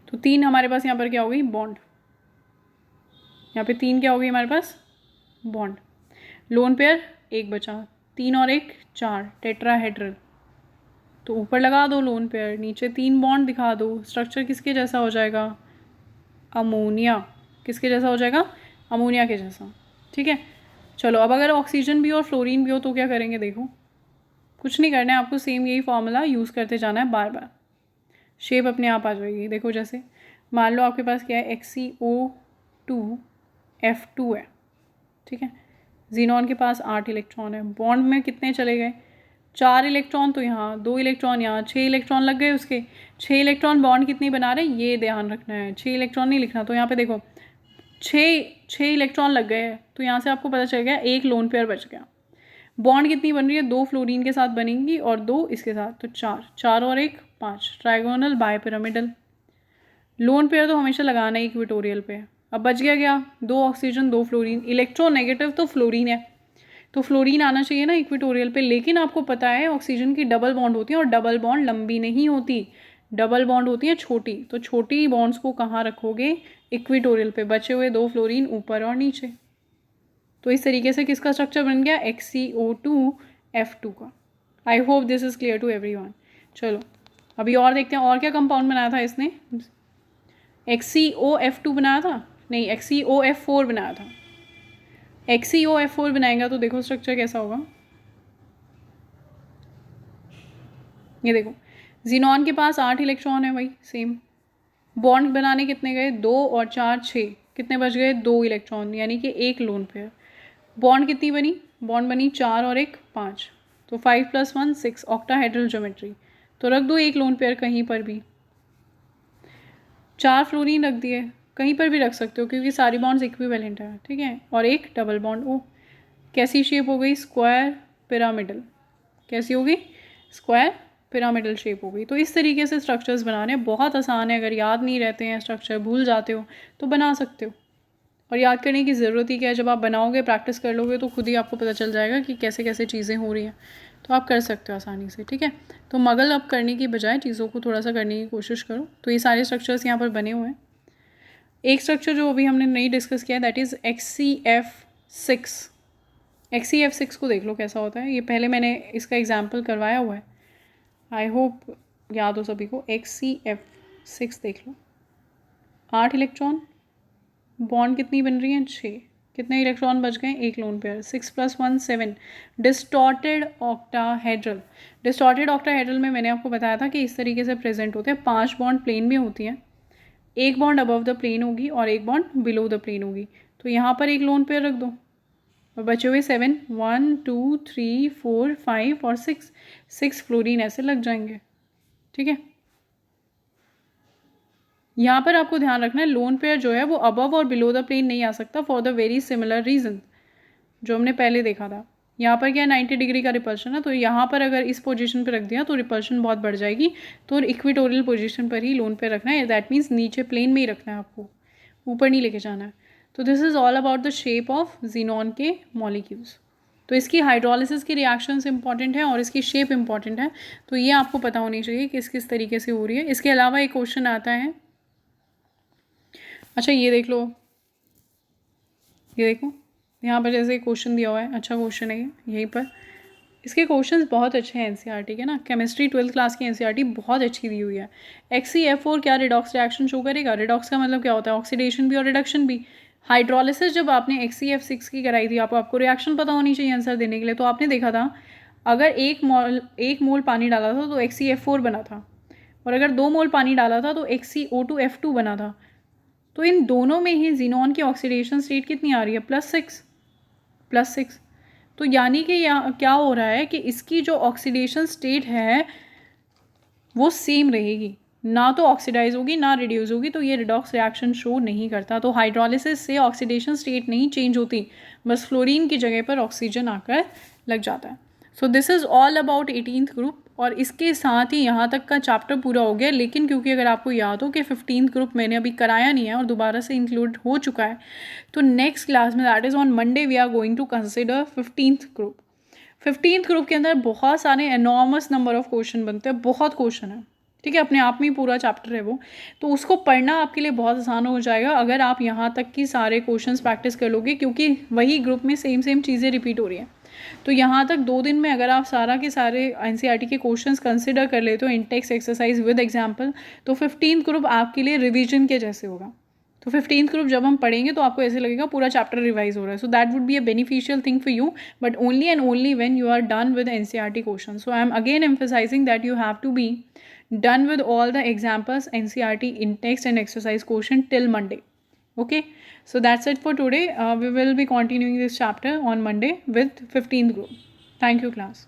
तो 3 हमारे पास यहाँ पर क्या होगी, बॉन्ड। यहाँ पे 3 क्या होगी हमारे पास, बॉन्ड। लोन पेयर 1 बचा, 3 और 1 4, टेट्राहेड्रल। तो ऊपर लगा दो लोन पेयर, नीचे 3 बॉन्ड दिखा दो। स्ट्रक्चर किसके जैसा हो जाएगा, अमोनिया। किसके जैसा हो जाएगा, अमोनिया के जैसा। ठीक है, चलो अब अगर ऑक्सीजन भी और फ्लोरीन भी हो तो क्या करेंगे, देखो कुछ नहीं करना है आपको, सेम यही फॉर्मूला यूज़ करते जाना है बार बार, शेप अपने आप आ जाएगी। देखो जैसे मान लो आपके पास क्या है, XeO2F2 है। ठीक है, जीनॉन के पास 8 इलेक्ट्रॉन है, बॉन्ड में कितने चले गए, 4 इलेक्ट्रॉन, तो यहाँ 2 इलेक्ट्रॉन, यहाँ 6 इलेक्ट्रॉन लग गए उसके। 6 इलेक्ट्रॉन बॉन्ड कितनी बना रहे हैं, ये ध्यान रखना है, 6 इलेक्ट्रॉन नहीं लिखना। तो यहाँ पे देखो 6 इलेक्ट्रॉन लग गए हैं, तो यहाँ से आपको पता चल गया 1 लोन पेयर बच गया। बॉन्ड कितनी बन रही है, 2 फ्लोरीन के साथ बनेंगी और 2 इसके साथ, तो 4 और 1 5, ट्राइगोनल बायपिरामिडल। लोन पेयर तो हमेशा लगाना है इक्वेटोरियल पे। अब बच गया क्या, 2 ऑक्सीजन 2 फ्लोरीन। इलेक्ट्रोनेगेटिव तो फ्लोरीन है, तो फ्लोरीन आना चाहिए ना इक्वेटोरियल पे, लेकिन आपको पता है ऑक्सीजन की डबल बॉन्ड होती है और डबल बॉन्ड लंबी नहीं होती। डबल बॉन्ड होती है छोटी, तो छोटी बॉन्ड्स को कहाँ रखोगे, इक्विटोरियल पे, बचे हुए 2 फ्लोरीन ऊपर और नीचे। तो इस तरीके से किसका स्ट्रक्चर बन गया, XCO2F2 का। I hope this is clear to everyone. चलो अभी और देखते हैं और क्या कंपाउंड बनाया था इसने। XCOF2 बनाया था, नहीं XCOF4 बनाया था। XCOF4 बनाएगा तो देखो स्ट्रक्चर कैसा होगा। ये देखो जीनॉन के पास 8 इलेक्ट्रॉन है भाई, सेम। बॉन्ड बनाने कितने गए, 2 और 4 6, कितने बच गए, 2 इलेक्ट्रॉन, यानी कि एक लोन पेयर। बॉन्ड कितनी बनी, बॉन्ड बनी 4 और 1 5, तो 5 + 1 6, ऑक्टाहेड्रल ज्योमेट्री। तो रख दो एक लोन पेयर कहीं पर भी, 4 फ्लोरीन रख दिए, कहीं पर भी रख सकते हो क्योंकि सारी बॉन्ड्स इक्विवेलेंट है, ठीक है। और एक डबल बॉन्ड, ओ कैसी शेप हो गई, स्क्वायर पिरामिडल। कैसी होगी, स्क्वायर पिरामिडल शेप हो गई। तो इस तरीके से स्ट्रक्चर्स बनाने बहुत आसान है, अगर याद नहीं रहते हैं स्ट्रक्चर, भूल जाते हो तो बना सकते हो। और याद करने की ज़रूरत ही क्या है, जब आप बनाओगे प्रैक्टिस कर लोगे तो खुद ही आपको पता चल जाएगा कि कैसे कैसे चीज़ें हो रही हैं, तो आप कर सकते हो आसानी से, ठीक है। तो मगल अब करने की बजाय चीज़ों को थोड़ा सा करने की कोशिश करो। तो ये सारे स्ट्रक्चर्स यहाँ पर बने हुए हैं। एक स्ट्रक्चर जो अभी हमने नहीं डिस्कस किया दैट इज़ XCF6। XCF6 को देख लो कैसा होता है, ये पहले मैंने इसका एग्जाम्पल करवाया हुआ है, आई होप याद हो सभी को। XCF6 देख लो, 8 इलेक्ट्रॉन, बॉन्ड कितनी बन रही हैं 6, कितने इलेक्ट्रॉन बच गए, एक lone pair, 6 + 1 7, distorted octahedral. Distorted octahedral में मैंने आपको बताया था कि इस तरीके से प्रेजेंट होते हैं, 5 बॉन्ड प्लेन में होती हैं, एक बॉन्ड अबव द प्लेन होगी और एक बॉन्ड बिलो द प्लेन होगी। तो यहाँ पर एक लोन पेयर रख दो और बचे हुए 7, 1 2 3 4 5 और 6 फ्लोरीन ऐसे लग जाएंगे, ठीक है। यहाँ पर आपको ध्यान रखना है लोन पेयर जो है वो अबव और बिलो द प्लेन नहीं आ सकता for the very similar reason जो हमने पहले देखा था। यहाँ पर क्या 90 डिग्री का रिपल्शन है, तो यहाँ पर अगर इस पोजीशन पर रख दिया तो रिपल्शन बहुत बढ़ जाएगी, तो इक्विटोरियल पोजीशन पर ही लोन पेयर रखना है, दैट मीन्स नीचे प्लेन में ही रखना है आपको, ऊपर नहीं लेके जाना है। तो this is all about the shape of xenon के मॉलिक्यूल्स। तो इसकी हाइड्रोलिसिस की रिएक्शंस इंपॉर्टेंट है और इसकी शेप इंपॉर्टेंट है, तो ये आपको पता होनी चाहिए कि किस तरीके से हो रही है। इसके अलावा एक क्वेश्चन आता है, अच्छा ये देख लो, ये देखो यहाँ पर जैसे क्वेश्चन दिया हुआ है, अच्छा क्वेश्चन है ये, यहीं पर इसके क्वेश्चंस बहुत अच्छे हैं एनसीईआरटी के ना, केमिस्ट्री 12th क्लास की एनसीईआरटी बहुत अच्छी दी हुई है। XCF4 क्या रिडॉक्स रिएक्शन शो करेगा, रिडॉक्स का मतलब क्या होता है, ऑक्सीडेशन भी और रिडक्शन भी। हाइड्रोलिसिस जब आपने XCF6 की कराई थी, आपको रिएक्शन पता होनी चाहिए आंसर देने के लिए, तो आपने देखा था अगर एक मोल पानी डाला था तो XCF4 बना था, और अगर 2 मोल पानी डाला था तो XCO2F2 बना था। तो इन दोनों में ही जीनॉन की ऑक्सीडेशन स्टेट कितनी आ रही है, +6। तो यानी कि यहाँ क्या हो रहा है कि इसकी जो ऑक्सीडेशन स्टेट है वो सेम रहेगी, ना तो ऑक्सीडाइज होगी ना रिड्यूस होगी, तो ये रिडॉक्स रिएक्शन शो नहीं करता। तो हाइड्रोलिसिस से ऑक्सीडेशन स्टेट नहीं चेंज होती, बस फ्लोरीन की जगह पर ऑक्सीजन आकर लग जाता है। So this is all about 18th group, और इसके साथ ही यहाँ तक का चैप्टर पूरा हो गया। लेकिन क्योंकि अगर आपको याद हो कि 15th ग्रुप मैंने अभी कराया नहीं है और दोबारा से इंक्लूड हो चुका है, तो नेक्स्ट क्लास में that is on Monday we are going to consider 15th group. 15th group के अंदर बहुत सारे एनॉर्मस नंबर ऑफ क्वेश्चन बनते हैं, बहुत क्वेश्चन है, ठीक है, अपने आप में ही पूरा चैप्टर है वो, तो उसको पढ़ना आपके लिए बहुत आसान हो जाएगा अगर आप यहाँ तक की सारे क्वेश्चंस प्रैक्टिस कर लोगे, क्योंकि वही ग्रुप में सेम चीज़ें रिपीट हो रही हैं। तो यहाँ तक 2 दिन में अगर आप सारा के सारे एनसीईआरटी के क्वेश्चंस कंसिडर कर लेते हो इन टेक्स्ट एक्सरसाइज विद एग्जाम्पल, तो 15th ग्रुप आपके लिए रिवीजन के जैसे होगा। तो 15th ग्रुप जब हम पढ़ेंगे तो आपको ऐसे लगेगा पूरा चैप्टर रिवाइज हो रहा है, so that would be a beneficial thing for you, but only and only when you are done with NCERT question. So I am again emphasising that you have to be done with all the examples NCERT in text and exercise quotient till Monday. Okay, so that's it for today. We will be continuing this chapter on Monday with 15th group. Thank you class.